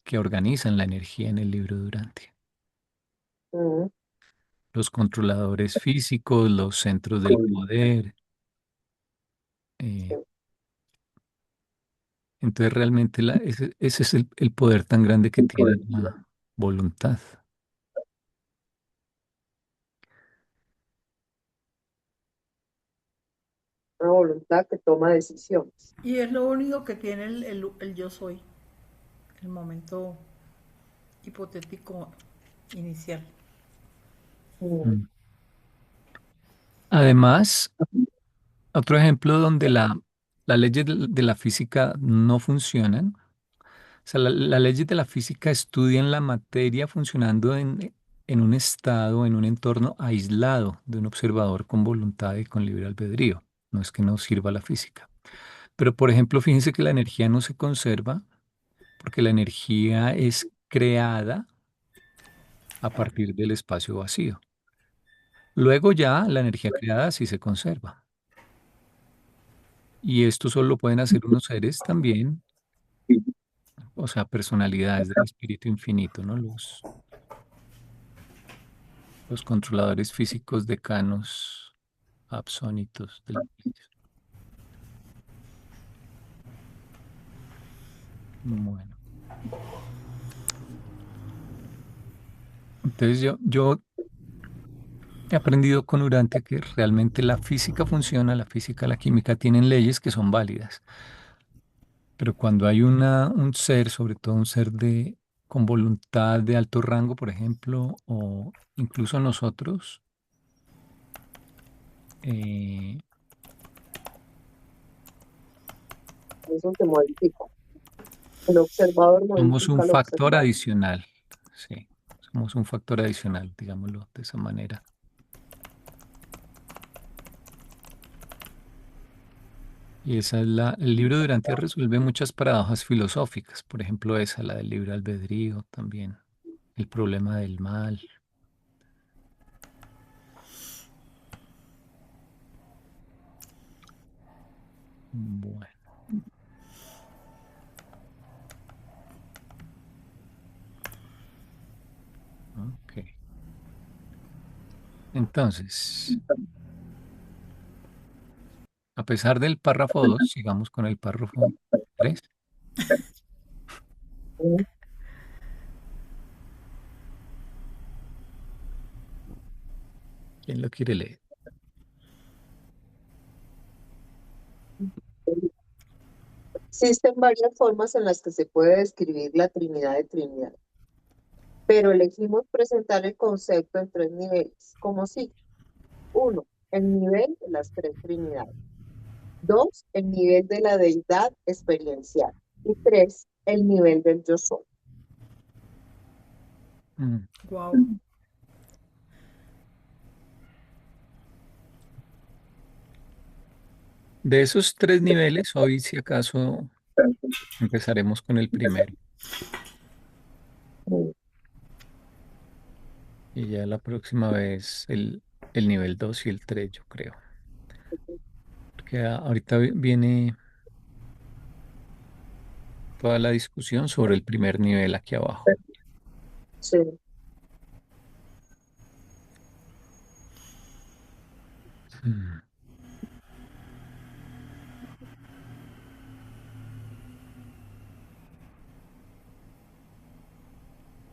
que organizan la energía en el libro Durante. Mm, Los controladores físicos, los centros del poder. eh, sí. entonces realmente ese es el poder tan grande que tiene la voluntad. voluntad que toma decisiones. Y es lo único que tiene el yo soy, el momento hipotético inicial. Mm, Mm. Además, otro ejemplo donde las leyes de la física no funcionan. O sea, las leyes de la física estudian la materia funcionando en un estado, en un entorno aislado de un observador con voluntad y con libre albedrío. No es que no sirva la física. Pero, por ejemplo, fíjense que la energía no se conserva porque la energía es creada a partir del espacio vacío. Luego ya la energía creada sí se conserva. Y esto solo lo pueden hacer unos seres también, o sea, personalidades del espíritu infinito, ¿no? Los controladores físicos decanos absónitos del Pleiades. Bueno, entonces yo he aprendido con Urantia que realmente la física funciona, la física, la química tienen leyes que son válidas, pero cuando hay un ser, sobre todo un ser con voluntad de alto rango, por ejemplo, o incluso nosotros, eh, Eso se modifica. El observador somos un modifica al factor observado. adicional, sí, somos un factor adicional, digámoslo de esa manera. Y esa es el libro de Durantia resuelve muchas paradojas filosóficas, por ejemplo esa, la del libre albedrío también, el problema del mal. Bueno, ok. Entonces, a pesar del párrafo 2, sigamos con el párrafo 3. Mm, ¿Quién lo quiere leer? Existen varias formas en las que se puede describir la Trinidad de Trinidad, pero elegimos presentar el concepto en tres niveles, como sigue. Uno, el nivel de las tres Trinidades. Dos, el nivel de la deidad experiencial. Y tres, el nivel del yo soy. Mm, Wow. De esos tres niveles, hoy si acaso empezaremos con el primero Mm, y ya la próxima vez el nivel 2 y el 3, yo creo. Porque ahorita viene toda la discusión sobre el primer nivel aquí abajo. sí. Mm,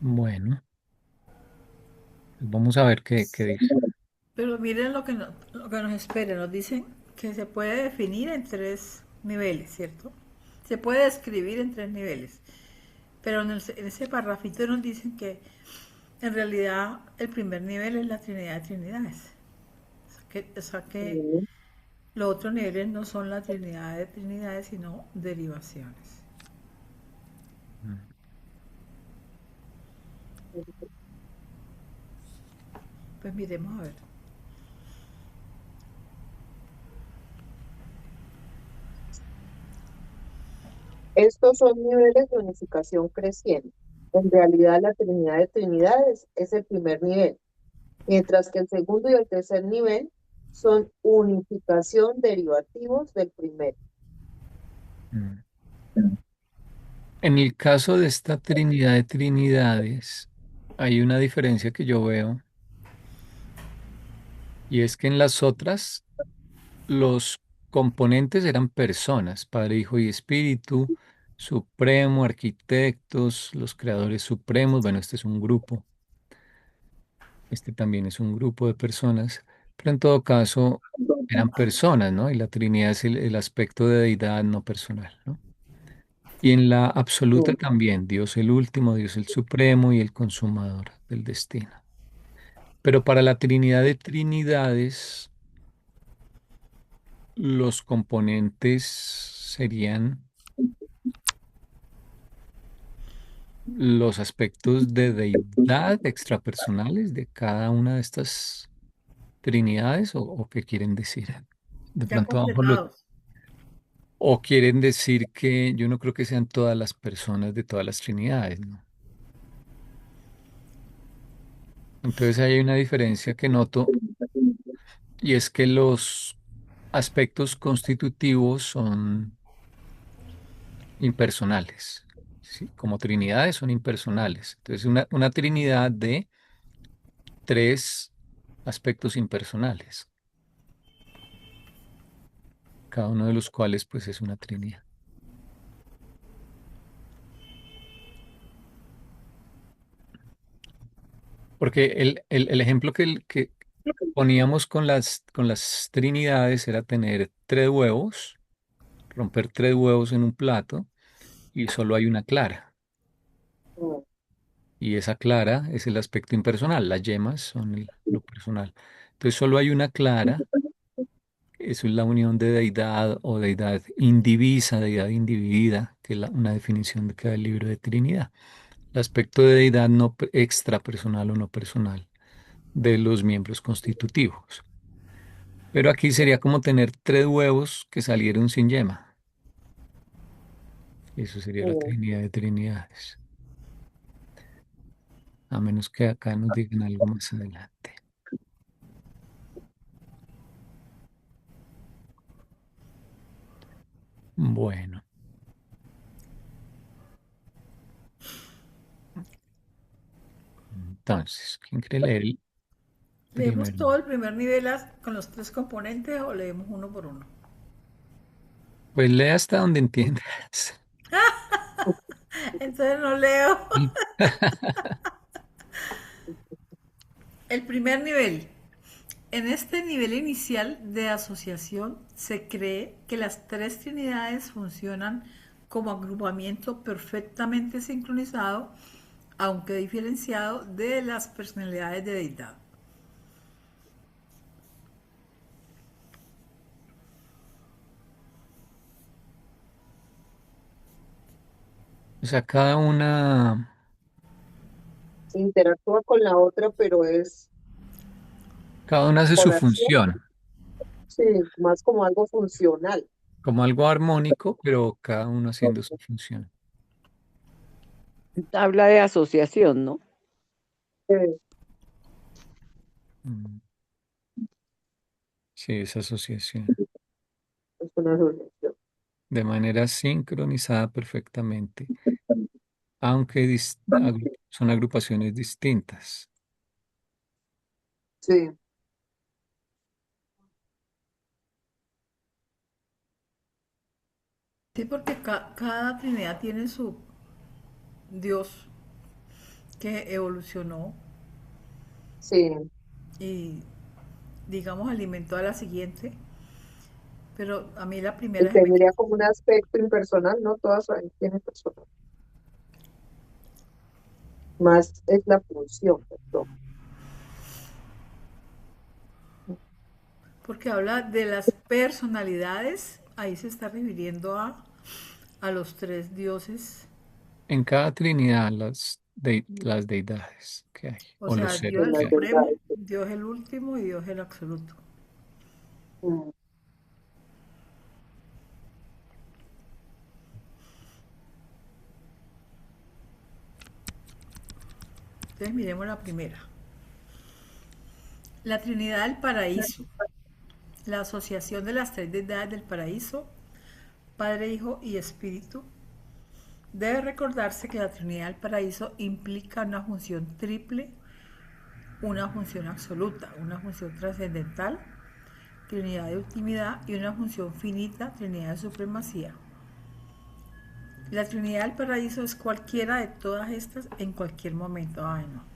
Bueno, pues vamos a ver qué dice. Pero miren lo que nos espera. Nos dicen que se puede definir en tres niveles, ¿cierto? Se puede describir en tres niveles. Pero en ese parrafito nos dicen que en realidad el primer nivel es la Trinidad de Trinidades. O sea que Mm, los otros niveles no son la Trinidad de Trinidades, sino derivaciones. Mm, Pues miremos a ver. Estos son niveles de unificación creciente. En realidad, la Trinidad de Trinidades es el primer nivel, mientras que el segundo y el tercer nivel son unificación derivativos del primero. mm. En el caso de esta Trinidad de Trinidades, hay una diferencia que yo veo, y es que en las otras los componentes eran personas, Padre, Hijo y Espíritu, Supremo, arquitectos, los creadores supremos. Bueno, este es un grupo, este también es un grupo de personas, pero en todo caso eran personas, ¿no? Y la Trinidad es el aspecto de deidad no personal, ¿no? Y en la absoluta también, Dios el último, Dios el supremo y el consumador del destino. Pero para la Trinidad de Trinidades, los componentes serían los aspectos de deidad extrapersonales de cada una de estas Trinidades o qué quieren decir. De Ya pronto abajo completados. o quieren decir que yo no creo que sean todas las personas de todas las Trinidades, ¿no? Entonces ahí hay una diferencia que noto y es que los aspectos constitutivos son impersonales, ¿sí? Como trinidades son impersonales. Entonces una trinidad de tres aspectos impersonales, cada uno de los cuales pues es una trinidad. Porque el ejemplo que poníamos con las trinidades era tener tres huevos, romper tres huevos en un plato y solo hay una clara. Y esa clara es el aspecto impersonal, las yemas son lo personal. Entonces solo hay una clara, eso es la unión de deidad o deidad indivisa, deidad individida, que es una definición que da el libro de Trinidad. El aspecto de deidad no extrapersonal o no personal de los miembros constitutivos. Pero aquí sería como tener tres huevos que salieron sin yema. Eso sería la Trinidad de Trinidades. A menos que acá nos digan algo más adelante. Bueno, entonces, ¿quién quiere leer el ¿Leemos primero? todo el primer nivel con los tres componentes o leemos uno por uno? Pues lee hasta donde entiendas. Entonces no leo. El primer nivel. En este nivel inicial de asociación se cree que las tres trinidades funcionan como agrupamiento perfectamente sincronizado, aunque diferenciado de las personalidades de deidad. O sea, cada una, Interactúa con la otra, pero es, cada una hace su por así, función, sí, más como algo funcional. como algo armónico, pero cada uno haciendo su función. Habla de asociación, ¿no? Eh, Mm, sí, esa asociación. es una asociación. De manera sincronizada perfectamente, aunque son agrupaciones distintas. Sí, Sí, porque cada trinidad tiene su Dios que evolucionó sí. y, digamos, alimentó a la siguiente. Pero a mí la Y primera se me tendría quedó. como un aspecto impersonal, ¿no? Todas ahí tienen personal. Más es la función, perdón. Porque habla de las personalidades, ahí se está refiriendo a los tres dioses, En cada trinidad, las deidades que hay, o o los sea, seres Dios En el las que hay. supremo, verdades. Dios el último y Dios el absoluto. Mm, Entonces miremos la primera. La Trinidad del Paraíso, la asociación de las tres deidades del paraíso, Padre, Hijo y Espíritu. Debe recordarse que la Trinidad del Paraíso implica una función triple, una función absoluta, una función trascendental, Trinidad de ultimidad y una función finita, Trinidad de supremacía. La Trinidad del Paraíso es cualquiera de todas estas en cualquier momento. Ay, no.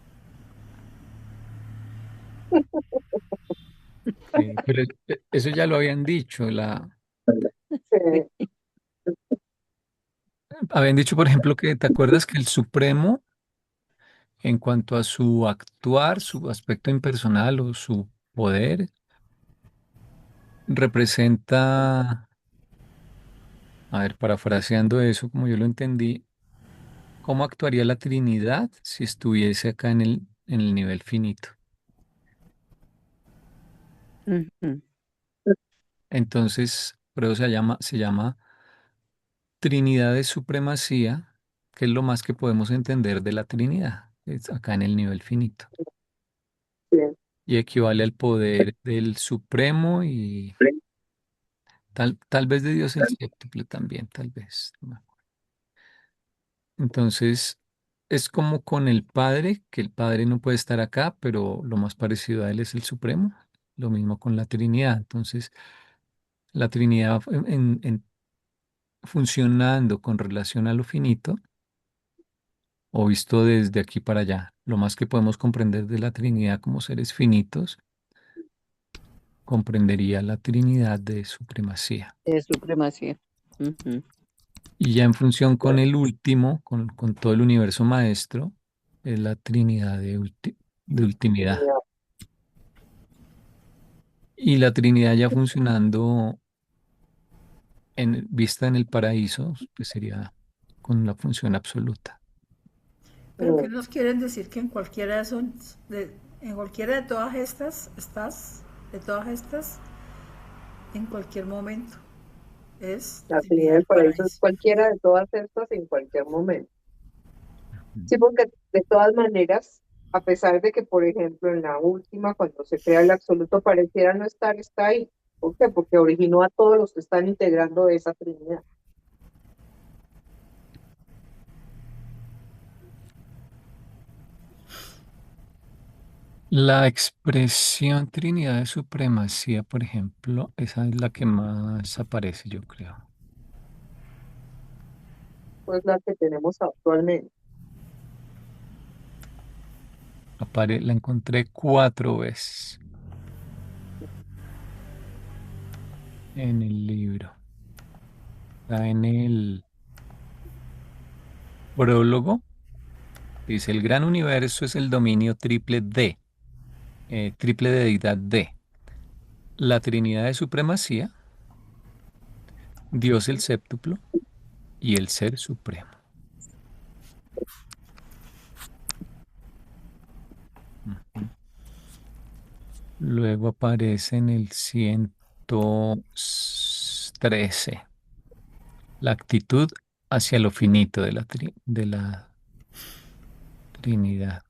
Pero eso ya lo habían dicho. Sí, Habían dicho, por ejemplo, que te acuerdas que el Supremo, en cuanto a su actuar, su aspecto impersonal o su poder, representa, a ver, parafraseando eso, como yo lo entendí, ¿cómo actuaría la Trinidad si estuviese acá en el nivel finito? Ujú. Entonces, por eso se llama Trinidad de supremacía, que es lo más que podemos entender de la Trinidad, es acá en el nivel finito. sí. Y equivale al poder del Supremo y tal vez de Dios el séptuple también, tal vez. ¿No? Entonces, es como con el Padre, que el Padre no puede estar acá, pero lo más parecido a él es el Supremo. Lo mismo con la Trinidad. Entonces, la Trinidad funcionando con relación a lo finito o visto desde aquí para allá. Lo más que podemos comprender de la Trinidad como seres finitos, comprendería la Trinidad de supremacía. De supremacía. Ujú. Y ya en función con el último, con todo el universo maestro, es la Trinidad de ultimidad. Y la Trinidad ya funcionando vista en el paraíso, pues sería con la función absoluta. Pero ¿qué nos quieren decir que en cualquiera en cualquiera de todas estas estás, de todas estas, en cualquier momento? Es La Trinidad Trinidad del del Paraíso es Paraíso. cualquiera de todas estas en cualquier momento. Sí, porque de todas maneras, a pesar de que, por ejemplo, en la última, cuando se crea el absoluto, pareciera no estar, está ahí. ¿Por qué? Porque originó a todos los que están integrando esa Trinidad. La expresión Trinidad de supremacía, por ejemplo, esa es la que más aparece, yo creo. Pues la que tenemos actualmente. La encontré 4 veces en el libro. Está en el prólogo. Dice, el gran universo es el dominio triple de deidad D. La Trinidad de supremacía, Dios el séptuplo y el Ser Supremo. Ujú. Luego aparece en el 113 la actitud hacia lo finito de la Trinidad.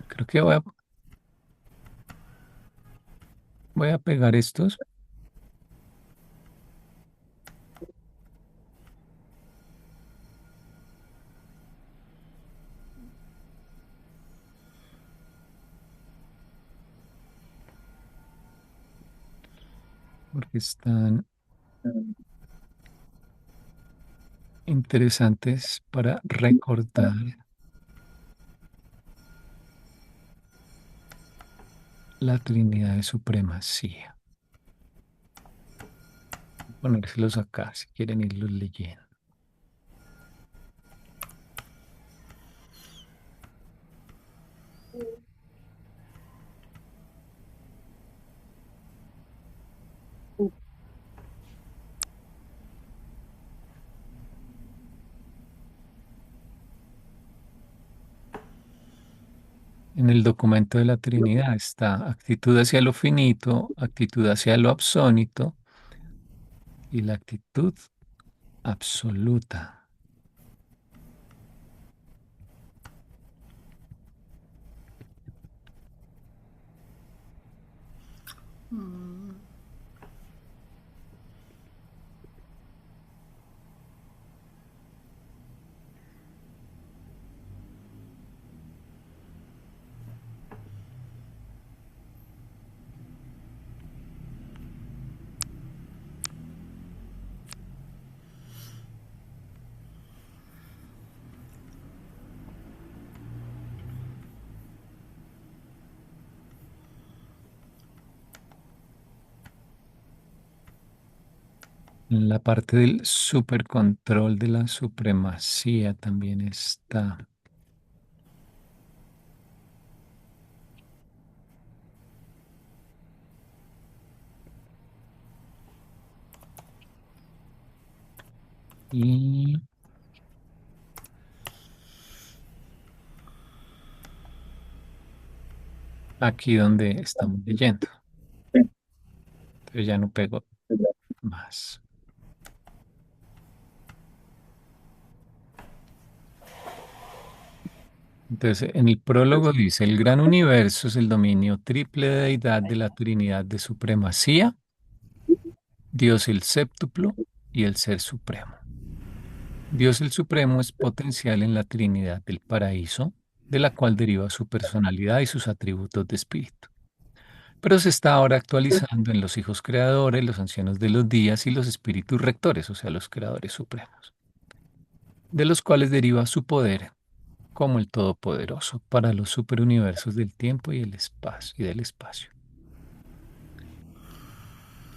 Creo que voy a pegar estos porque están interesantes para recordar la Trinidad de supremacía. Ponérselos acá si quieren irlos leyendo. En el documento de la Trinidad está actitud hacia lo finito, actitud hacia lo absónito y la actitud absoluta. En la parte del supercontrol de la supremacía también está. Y aquí donde estamos leyendo. Entonces ya no pego más. Entonces, en el prólogo dice, el gran universo es el dominio triple de deidad de la Trinidad de supremacía, Dios el séptuplo y el Ser Supremo. Dios el Supremo es potencial en la Trinidad del paraíso, de la cual deriva su personalidad y sus atributos de espíritu. Pero se está ahora actualizando en los hijos creadores, los ancianos de los días y los espíritus rectores, o sea, los creadores supremos, de los cuales deriva su poder como el Todopoderoso para los superuniversos del tiempo y el espacio y del espacio.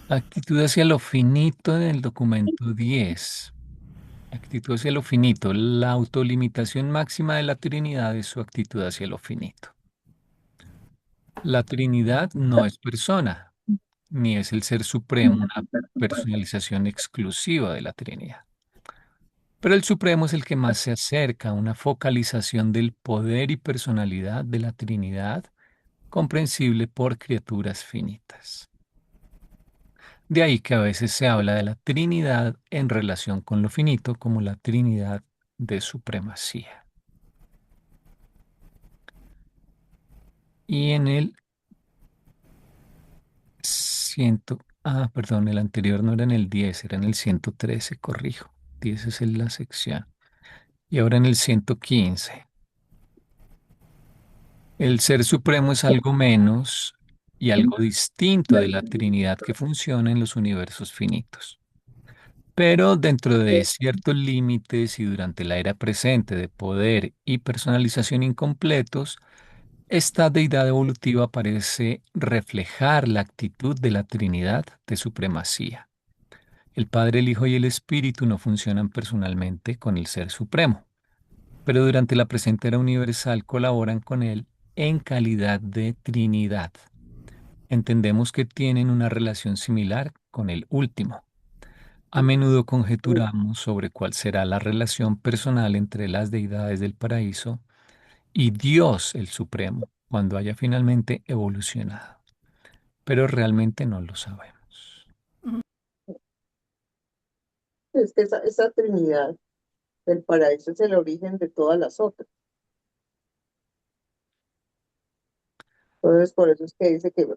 Actitud hacia lo finito en el documento 10. Actitud hacia lo finito. La autolimitación máxima de la Trinidad es su actitud hacia lo finito. La Trinidad no es persona, ni es el Ser Supremo, una personalización exclusiva de la Trinidad. Pero el Supremo es el que más se acerca a una focalización del poder y personalidad de la Trinidad comprensible por criaturas finitas. De ahí que a veces se habla de la Trinidad en relación con lo finito como la Trinidad de supremacía. Y en el perdón, el anterior no era en el 10, era en el 113, corrijo. 10 es en la sección. Y ahora en el 115. El Ser Supremo es algo menos y algo distinto de la Trinidad que funciona en los universos finitos. Pero dentro de ciertos límites y durante la era presente de poder y personalización incompletos, esta deidad evolutiva parece reflejar la actitud de la Trinidad de supremacía. El Padre, el Hijo y el Espíritu no funcionan personalmente con el Ser Supremo, pero durante la presente era universal colaboran con él en calidad de Trinidad. Entendemos que tienen una relación similar con el último. A menudo conjeturamos sobre cuál será la relación personal entre las deidades del paraíso y Dios el Supremo cuando haya finalmente evolucionado, pero realmente no lo sabemos. Es que esa Trinidad del paraíso es el origen de todas las otras. Entonces, por eso es que dice que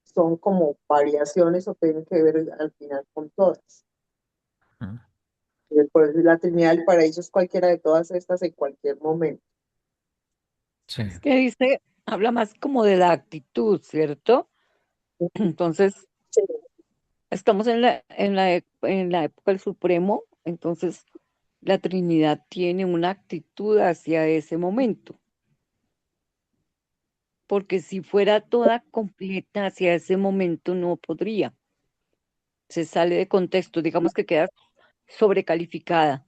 son como variaciones o tienen que ver al final con todas. Mm. Por eso la Trinidad del paraíso es cualquiera de todas estas en cualquier momento. Sí, Es que dice, habla más como de la actitud, ¿cierto? Entonces, Sí, estamos en la época del Supremo, entonces la Trinidad tiene una actitud hacia ese momento, porque si fuera toda completa hacia ese momento no podría. Se sale de contexto, digamos que queda sobrecalificada,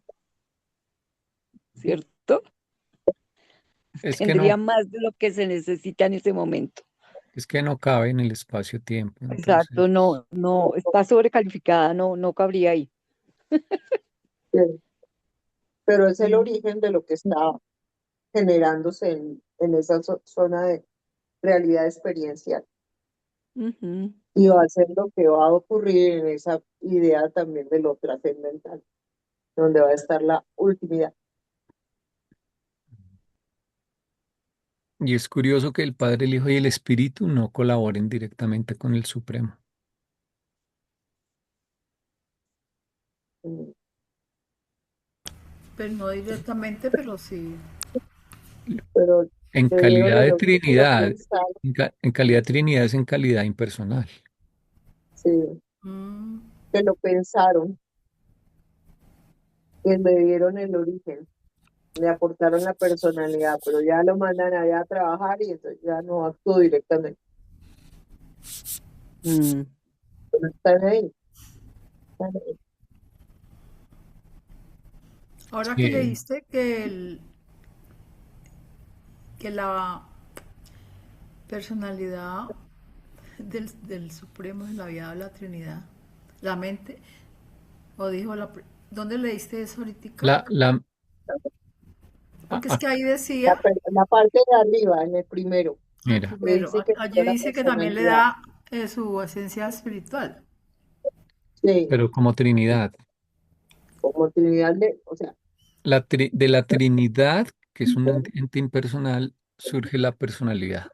¿cierto? es que Tendría no, más de lo que se necesita en ese momento. es que no cabe en el espacio-tiempo, Exacto, entonces, no, no, está sobrecalificada, no, no cabría ahí. sí. Pero es el Mm. origen de lo que está generándose en esa zona de realidad experiencial. Ujú. Y va a ser lo que va a ocurrir en esa idea también de lo trascendental, donde va a estar la ultimidad. y es curioso que el Padre, el Hijo y el Espíritu no colaboren directamente con el Supremo. Mm. Pues no directamente, pero sí. Pero En debieron calidad el de origen que lo Trinidad, pensaron, en calidad de Trinidad es en calidad impersonal. sí, Mm, que lo pensaron, que le dieron el origen, le aportaron la personalidad, pero ya lo mandan allá a trabajar y entonces ya no actuó directamente. Mm. Pero están ahí, están ahí. Ahora que Sí, leíste que la personalidad del Supremo es la vida de la Trinidad, la mente, o dijo ¿dónde leíste eso ahorita? la, la, a- Porque es a- que ahí decía, La parte de arriba, en el primero, el mira, que primero, dice que allí fue la dice que también le personalidad. da su esencia espiritual. Sí, pero como Trinidad. como Trinidad, o sea, De la Trinidad, que es un ente impersonal, surge la personalidad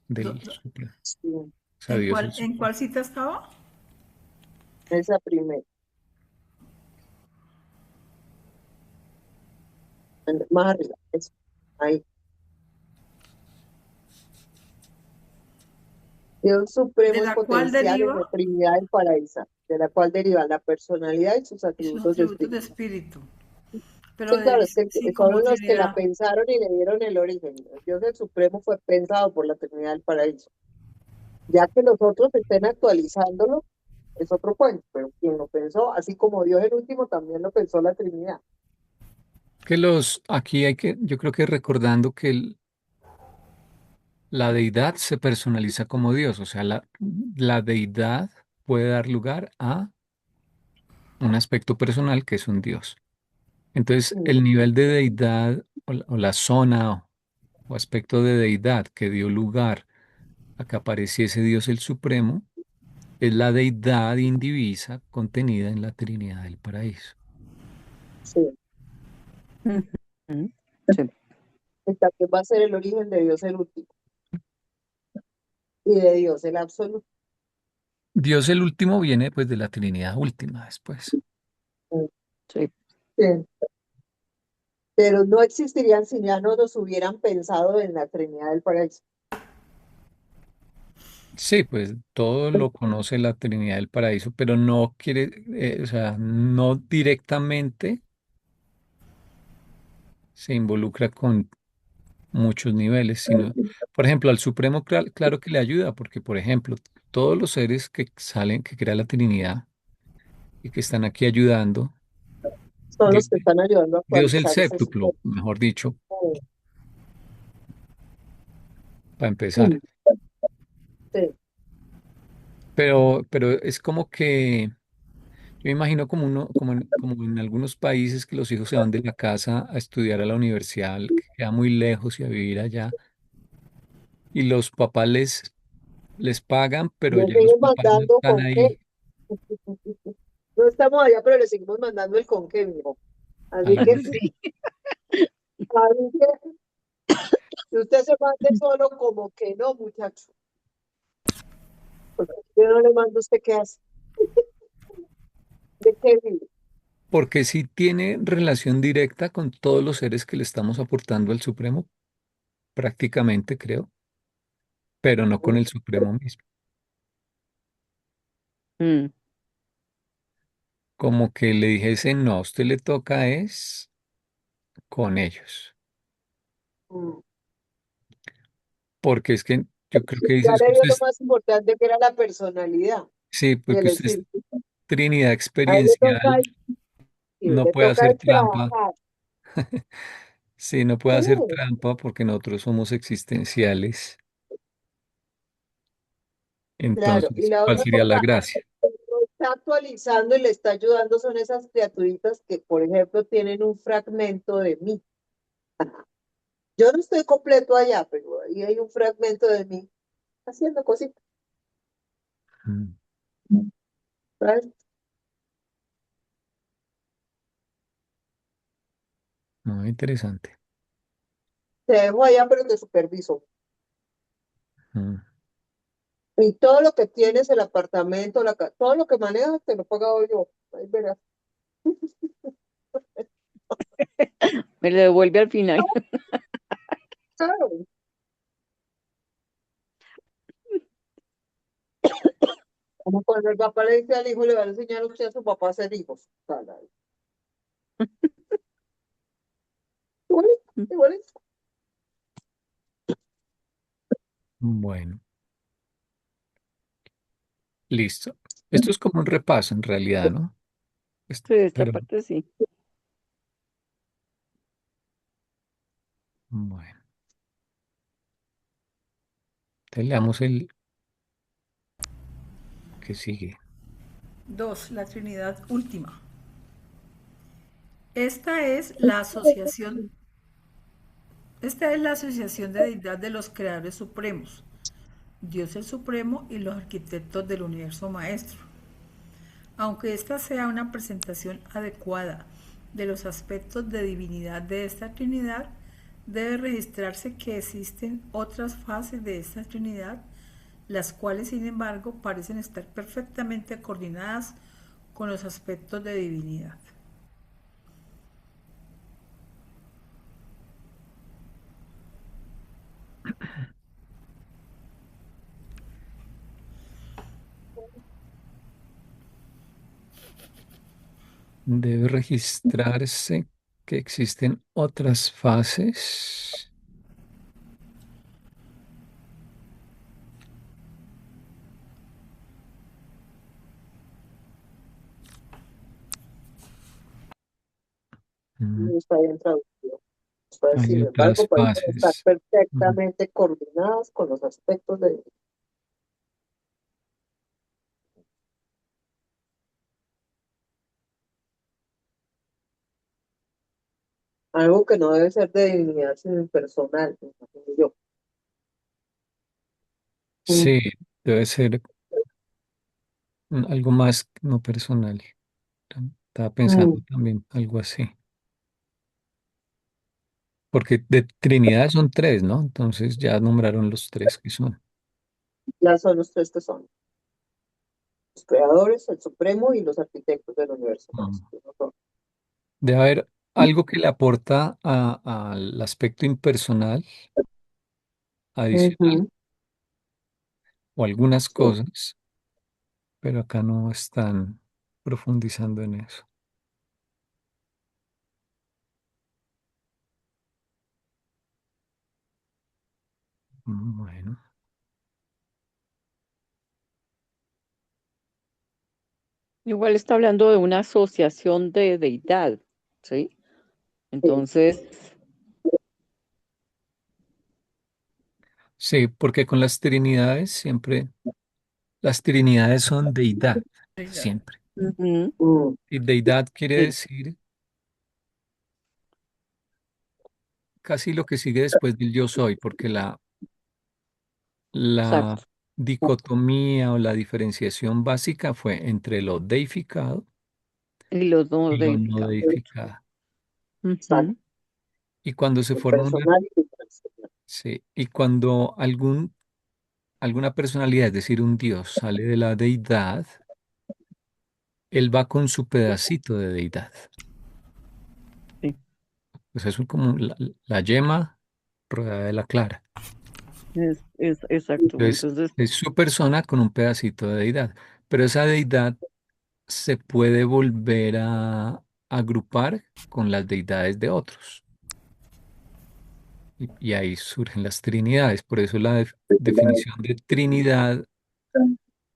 Do- del do- Supremo. sí, O sea, Dios el en Supremo. cuál cita estaba? esa primera. Más arriba, eso. Ahí. Dios De supremo es la cual potencial en la deriva Trinidad del paraíso, de la cual deriva la personalidad y sus sus atributos de atributos de espíritu. espíritu. Pero Sí, claro, es que sí, son como los que la Trinidad. pensaron y le dieron el origen. Dios el supremo fue pensado por la Trinidad del paraíso. Ya que los otros estén actualizándolo, es otro cuento, pero quien lo pensó, así como Dios el último, también lo pensó la Trinidad. Aquí yo creo que recordando que la deidad se personaliza como Dios, o sea, la deidad puede dar lugar a un aspecto personal que es un Dios. Entonces, Mm, el nivel de deidad o la zona o aspecto de deidad que dio lugar a que apareciese Dios el Supremo es la deidad indivisa contenida en la Trinidad del Paraíso. sí, Ujú. Sí, esta que va a ser el origen de Dios el último y de Dios el absoluto. Dios el último viene pues de la Trinidad última después. Mm, sí. sí. Pero no existirían si ya no los hubieran pensado en la Trinidad del paraíso. Sí, pues todo lo conoce la Trinidad del Paraíso, pero no quiere, o sea, no directamente se involucra con muchos niveles, sino, por ejemplo, al Supremo, claro que le ayuda, porque, por ejemplo, todos los seres que salen, que crea la Trinidad y que están aquí ayudando, Son Dios, los que están ayudando a Dios el actualizar ese sistema. séptuplo, mejor dicho, para empezar. Mm, sí, Pero es como que, yo imagino como en algunos países que los hijos se van de la casa a estudiar a la universidad, que queda muy lejos y a vivir allá, y los papás les pagan, pero le ya los siguen papás no mandando están con qué. ahí. No estamos allá, pero le seguimos mandando el con qué, mijo. Así Algo que, así. Sí. así que, si usted se mande solo, como que no, muchacho. Porque yo no le mando a usted qué hace, de qué vive. Porque sí tiene relación directa con todos los seres que le estamos aportando al Supremo, prácticamente creo, pero no con Mm, el Supremo mismo. Mm, Como que le dijese, no, a usted le toca es con ellos. mm. Porque es que yo creo que Ya dices que le dio usted lo es, más importante que era la personalidad sí, y porque el usted es espíritu. Trinidad A él le toca, experiencial, sí, no le puede toca hacer es trampa. trabajar. Sí, no puede Sí, hacer trampa porque nosotros somos existenciales. claro. Y Entonces, la ¿cuál otra sería la cosa, gracia? lo está actualizando y le está ayudando son esas criaturitas que, por ejemplo, tienen un fragmento de mí. Yo no estoy completo allá, pero ahí hay un fragmento de mí haciendo cositas, Mm, ¿sabes? no, interesante. Te dejo allá, pero te superviso. Mm. Y todo lo que tienes, el apartamento, todo lo que manejas, te lo he pagado yo. Ahí verás. Me lo devuelve al final. Claro. Como cuando el papá le dice al hijo, le va a enseñar a usted a su papá a ser hijos. Caray. Igualito, igualito. Bueno, listo. Esto es como un repaso en realidad, ¿no? Sí, esta Pero parte sí. Bueno, entonces leamos el que sigue. 2. La Trinidad última. Esta es la asociación, esta es la asociación de deidad de los creadores supremos, Dios el Supremo y los arquitectos del universo maestro. Aunque esta sea una presentación adecuada de los aspectos de divinidad de esta Trinidad, debe registrarse que existen otras fases de esta Trinidad, las cuales sin embargo parecen estar perfectamente coordinadas con los aspectos de divinidad. Debe registrarse que existen otras fases. Mm, No está bien traducido. Pues, Hay sin otras embargo, pueden estar fases. Ujú. perfectamente coordinadas con los aspectos de algo que no debe ser de divinidad, sino impersonal, me imagino yo. Mm, Sí, debe ser algo más no personal. Estaba pensando mm. también algo así. Porque de Trinidad son tres, ¿no? Entonces ya nombraron los tres que son. Ya son los tres que son: los creadores, el Supremo y los arquitectos del universo Mm. maestro. ¿No son? Debe haber algo que le aporta al aspecto impersonal adicional Ujú, o algunas sí. cosas, pero acá no están profundizando en eso. Bueno, Igual está hablando de una asociación de deidad, ¿sí? Sí. Entonces, sí, porque con las trinidades siempre, las trinidades son deidad, siempre. ujú, Mm, Y deidad quiere sí, decir casi lo que sigue después del yo soy, porque la exacto. dicotomía o la diferenciación básica fue entre lo deificado Y los no y lo no deificados. deificado. exacto. Ujú, Y cuando se forma una, Impersonal y impersonal. sí, y cuando alguna personalidad, es decir, un dios, sale de la deidad, él va con su pedacito de deidad. sí, Pues eso es como la yema rodeada de la clara. es exacto. Entonces, Entonces, es su persona con un pedacito de deidad. Pero esa deidad se puede volver a agrupar con las deidades de otros. Y ahí surgen las trinidades. Por eso la definición de Trinidad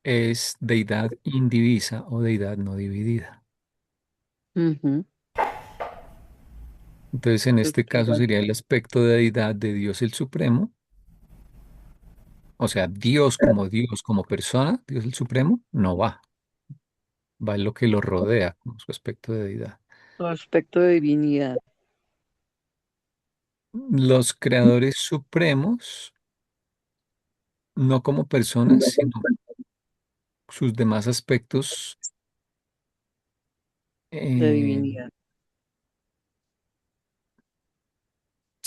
es deidad indivisa o deidad no dividida. ujú, Entonces, en es este caso igual. sería el aspecto de deidad de Dios el Supremo. O sea, Dios como persona, Dios el Supremo, no va. Va en lo que lo rodea como su aspecto de deidad. Aspecto de divinidad. Los creadores supremos, no como personas, sino sus demás aspectos. De eh, divinidad.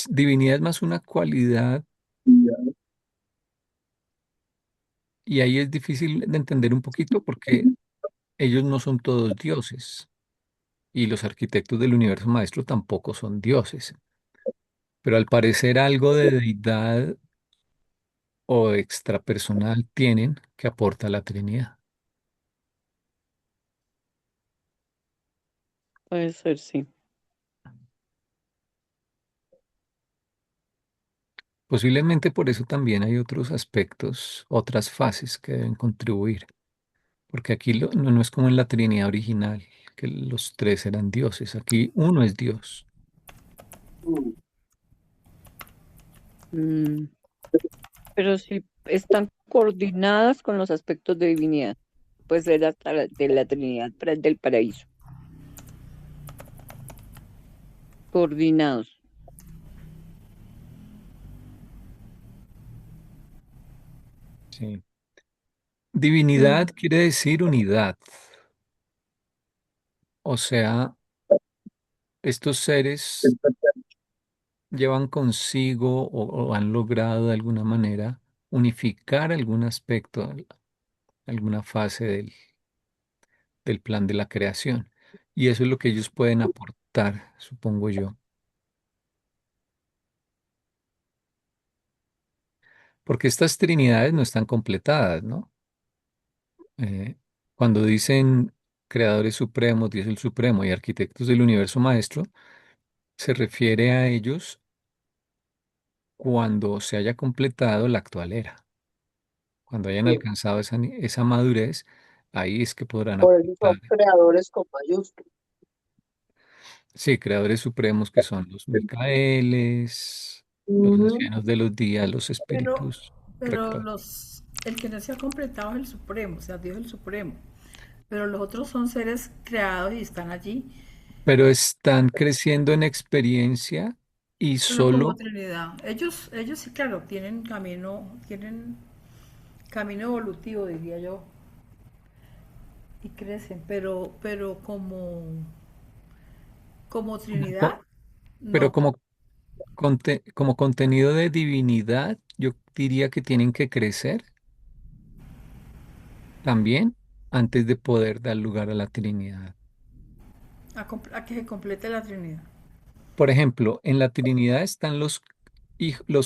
Divinidad es más una cualidad y ahí es difícil de entender un poquito porque ellos no son todos dioses y los arquitectos del universo maestro tampoco son dioses. Pero al parecer algo de deidad o extrapersonal tienen que aporta la Trinidad. Puede ser, sí. Posiblemente por eso también hay otros aspectos, otras fases que deben contribuir, porque aquí no es como en la Trinidad original, que los tres eran dioses, aquí uno es Dios. Mm. Mm, pero si están coordinadas con los aspectos de divinidad, puede ser hasta de la Trinidad del Paraíso, coordinados. Sí. Mm, Divinidad quiere decir unidad. O sea, estos seres llevan consigo o han logrado de alguna manera unificar algún aspecto, alguna fase del plan de la creación. Y eso es lo que ellos pueden aportar, supongo yo. Porque estas trinidades no están completadas, ¿no? Eh, Cuando dicen creadores supremos, Dios el supremo y arquitectos del universo maestro, se refiere a ellos cuando se haya completado la actual era. Cuando hayan Bien. alcanzado esa madurez, ahí es que podrán Por eso aportar. son creadores con mayúsculas. Sí, creadores supremos que son los Micaeles, los Ujú. ancianos de los días, los Pero, espíritus pero rectores. el que no se ha completado es el Supremo, o sea, Dios es el Supremo. Pero los otros son seres creados y están allí, Pero están creciendo en experiencia y pero como solo, Trinidad. Ellos sí, claro, tienen camino evolutivo, diría yo, y crecen, pero como Trinidad, pero no. como contenido de divinidad, yo diría que tienen que crecer también antes de poder dar lugar a la Trinidad. A que se complete la Trinidad. Por ejemplo, en la Trinidad están los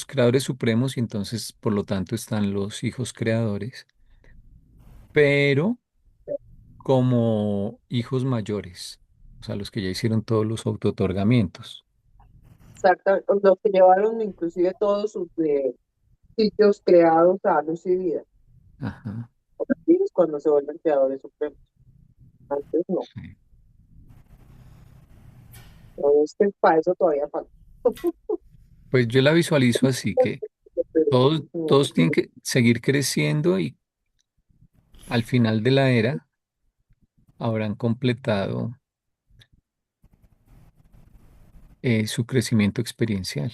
creadores supremos y entonces, por lo tanto, están los hijos creadores, pero como hijos mayores, o sea, los que ya hicieron todos los autootorgamientos. Exacto, los que llevaron inclusive todos sus sitios creados a luz y vida. Ajá, Y es cuando se vuelven creadores supremos. Antes no. sí. No, es que para eso todavía falta. Pues yo la visualizo así, que todos tienen que seguir creciendo y al final de la era habrán completado su crecimiento experiencial.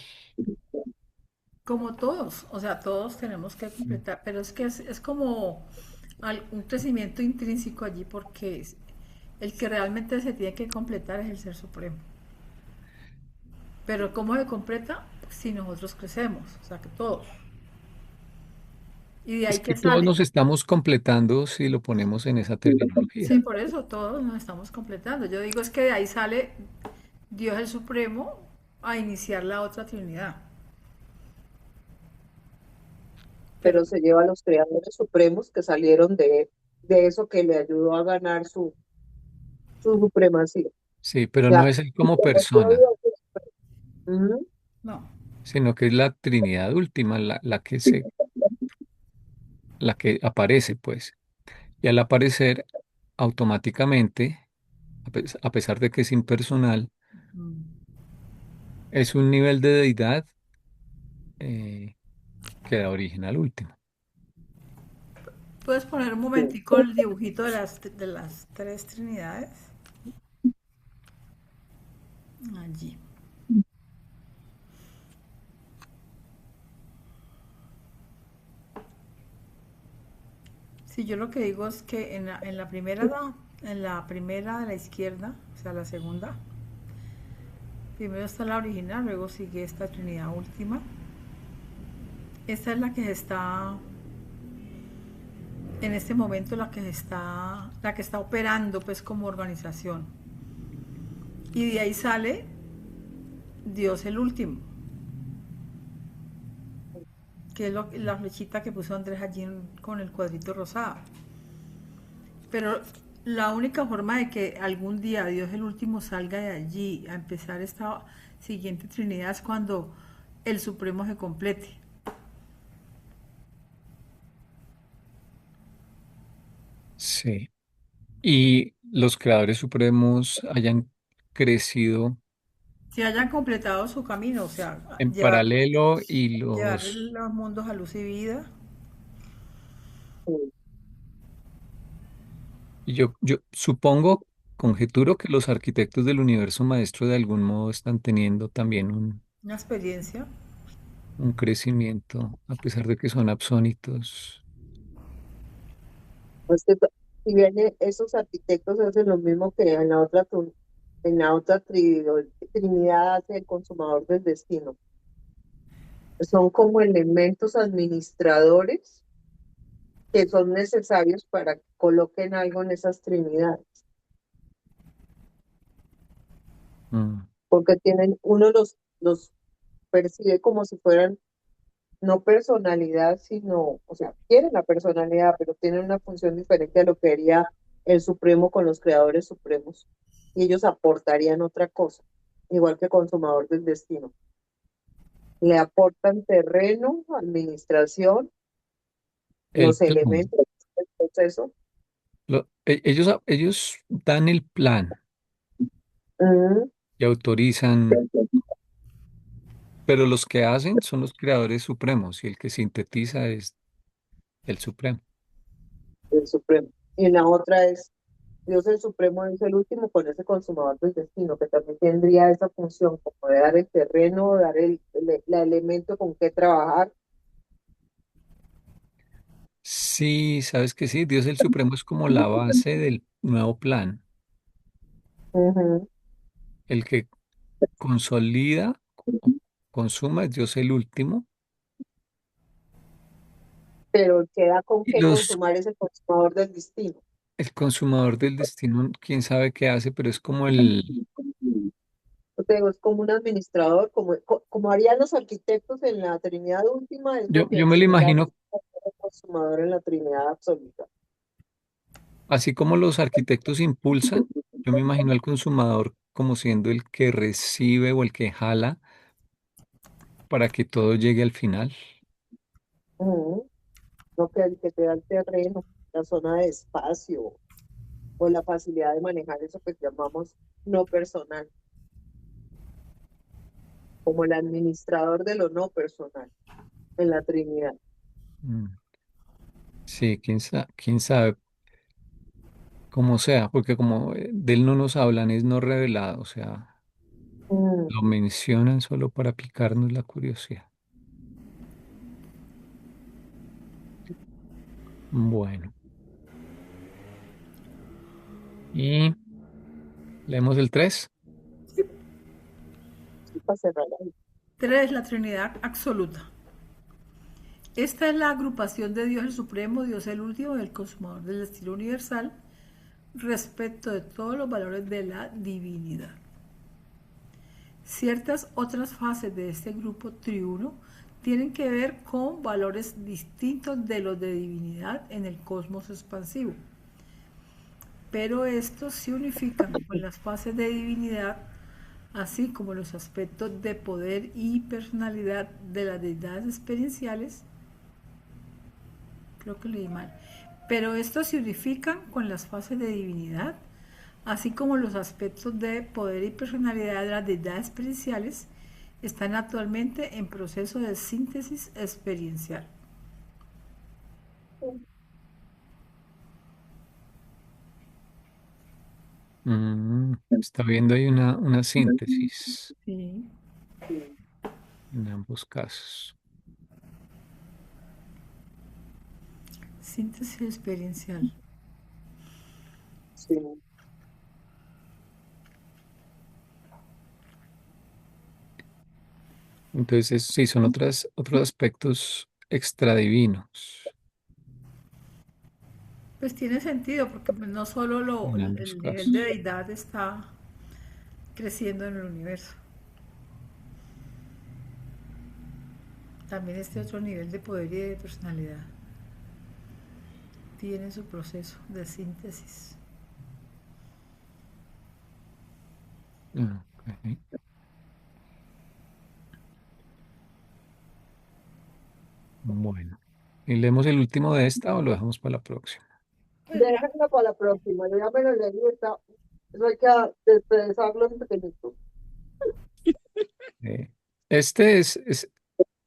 Como todos, o sea, todos tenemos que completar, pero es que es como un crecimiento intrínseco allí porque el que realmente se tiene que completar es el Ser Supremo. Pero ¿cómo se completa? Si nosotros crecemos, o sea, que todos. ¿Y de Es ahí que que todos sale? nos estamos completando si lo ponemos en esa Sí, terminología. por eso todos nos estamos completando. Yo digo es que de ahí sale Dios el Supremo a iniciar la otra Trinidad. Pero Pero se lleva a los creadores supremos que salieron de eso que le ayudó a ganar su supremacía. Sí, O pero no sea, es él si como conoció a persona, Dios, ujú, no. sino que es la Trinidad última la que aparece, pues. Y al aparecer, automáticamente, a pesar de que es impersonal, es un nivel de deidad eh, que da origen al último. ¿Puedes poner un sí. momentico el dibujito de las tres Trinidades? Allí. Sí, yo lo que digo es que en la primera de la izquierda, o sea, la segunda, primero está la original, luego sigue esta Trinidad última. Esta es la que está, en este momento, la que está operando, pues, como organización. Y de ahí sale Dios el último, que es la flechita que puso Andrés allí con el cuadrito rosado. Pero la única forma de que algún día Dios el último salga de allí a empezar esta siguiente Trinidad es cuando el Supremo se complete. Sí. Y los creadores supremos hayan crecido que hayan completado su camino, o sea, en llevar, paralelo y llevar los... los mundos a luz y vida. Sí. y yo supongo, conjeturo que los arquitectos del universo maestro de algún modo están teniendo también Una experiencia. un crecimiento, a pesar de que son absónitos. Pues que si bien esos arquitectos hacen lo mismo que en la otra, en la otra Trinidad hace el consumador del destino. Son como elementos administradores que son necesarios para que coloquen algo en esas trinidades, Mm, porque tienen, uno los percibe como si fueran no personalidad, sino, o sea, tienen la personalidad, pero tienen una función diferente a lo que haría el Supremo con los creadores supremos. Y ellos aportarían otra cosa, igual que consumador del destino. Le aportan terreno, administración, el los plan. elementos del proceso. Ellos dan el plan Mm, y autorizan, pero los que hacen son los creadores supremos y el que sintetiza es el supremo. el Supremo. Y la otra es, Dios el Supremo es el último con ese consumador del destino, que también tendría esa función como de dar el terreno, dar el elemento con que trabajar. Sí, sabes que sí, Dios el Supremo es como la base del nuevo plan, Ujú. el que consolida o consuma es Dios el último Pero el que da con y qué los consumar es el consumador del destino. el consumador del destino, quién sabe qué hace, pero es como el Yo te digo, es como un administrador, como harían los arquitectos en la Trinidad última, es lo yo que me lo similar imagino es el consumador en la Trinidad absoluta. así como los arquitectos impulsan, yo me imagino al consumador como siendo el que recibe o el que jala para que todo llegue al final. Ujú. No que el que te da el terreno, la zona de espacio o la facilidad de manejar eso que llamamos no personal, como el administrador de lo no personal en la Trinidad. Mm, sí, quién sabe cómo sea, porque como de él no nos hablan, es no revelado, o sea, Mm, lo mencionan solo para picarnos la curiosidad. Bueno, y leemos el 3. sí, para cerrar ahí. 3. La Trinidad absoluta. Esta es la agrupación de Dios el Supremo, Dios el último y el consumador del destino universal respecto de todos los valores de la divinidad. Ciertas otras fases de este grupo triuno tienen que ver con valores distintos de los de divinidad en el cosmos expansivo, pero estos se unifican con las fases de divinidad, así como los aspectos de poder y personalidad de las deidades experienciales. Creo que leí mal. Pero estos se unifican con las fases de divinidad, así como los aspectos de poder y personalidad de las deidades experienciales están actualmente en proceso de síntesis experiencial. Está viendo ahí una síntesis Sí. Sí, en ambos casos. Síntesis experiencial. sí, Entonces, sí, son otros aspectos extradivinos Pues tiene sentido, porque pues no solo en ambos el nivel de casos. deidad está creciendo en el universo, también este otro nivel de poder y de personalidad tiene su proceso de síntesis. Ok. Bueno, ¿y leemos el último de esta o lo dejamos para la próxima? Pues ya, déjenlo para la próxima. Yo ya me lo leí, eso hay que expresarlo en pequeñito. Eh, este es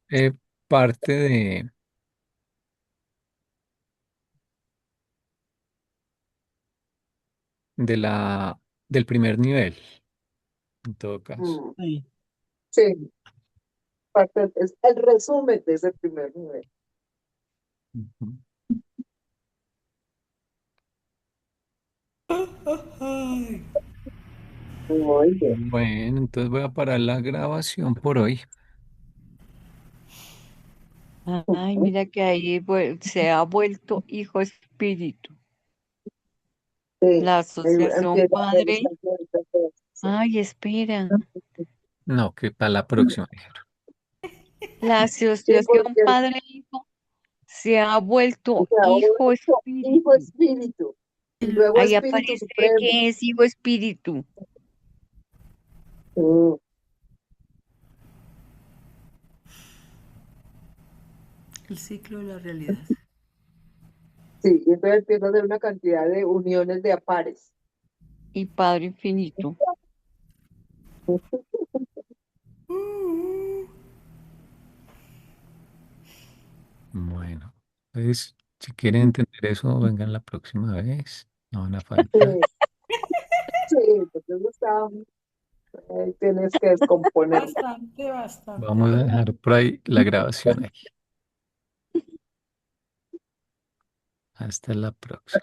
eh, parte del primer nivel, en todo caso. Mm, Sí. sí, es el resumen de ese primer nivel. Ujú. Muy bien. Bueno, entonces voy a parar la grabación por hoy. Ay, mira que ahí se ha vuelto hijo espíritu. Sí, La ahí asociación empieza a ver padre. esa cuenta. Sí. Ay, espera. No, que para la próxima, dijeron. La Sí, asociación porque padre-hijo se ha o vuelto sea, hijo hijo espíritu. espíritu Y y luego Ahí espíritu aparece supremo. que es hijo espíritu. Mm, el ciclo de la realidad. sí, y entonces empieza a hacer una cantidad de uniones de pares. Y padre infinito. Bueno, entonces, si quieren entender eso, vengan la próxima vez. No van a Sí, faltar. sí, entonces está, tienes que descomponerlo. Bastante, bastante. Vamos a dejar por ahí la grabación ahí. Hasta la próxima.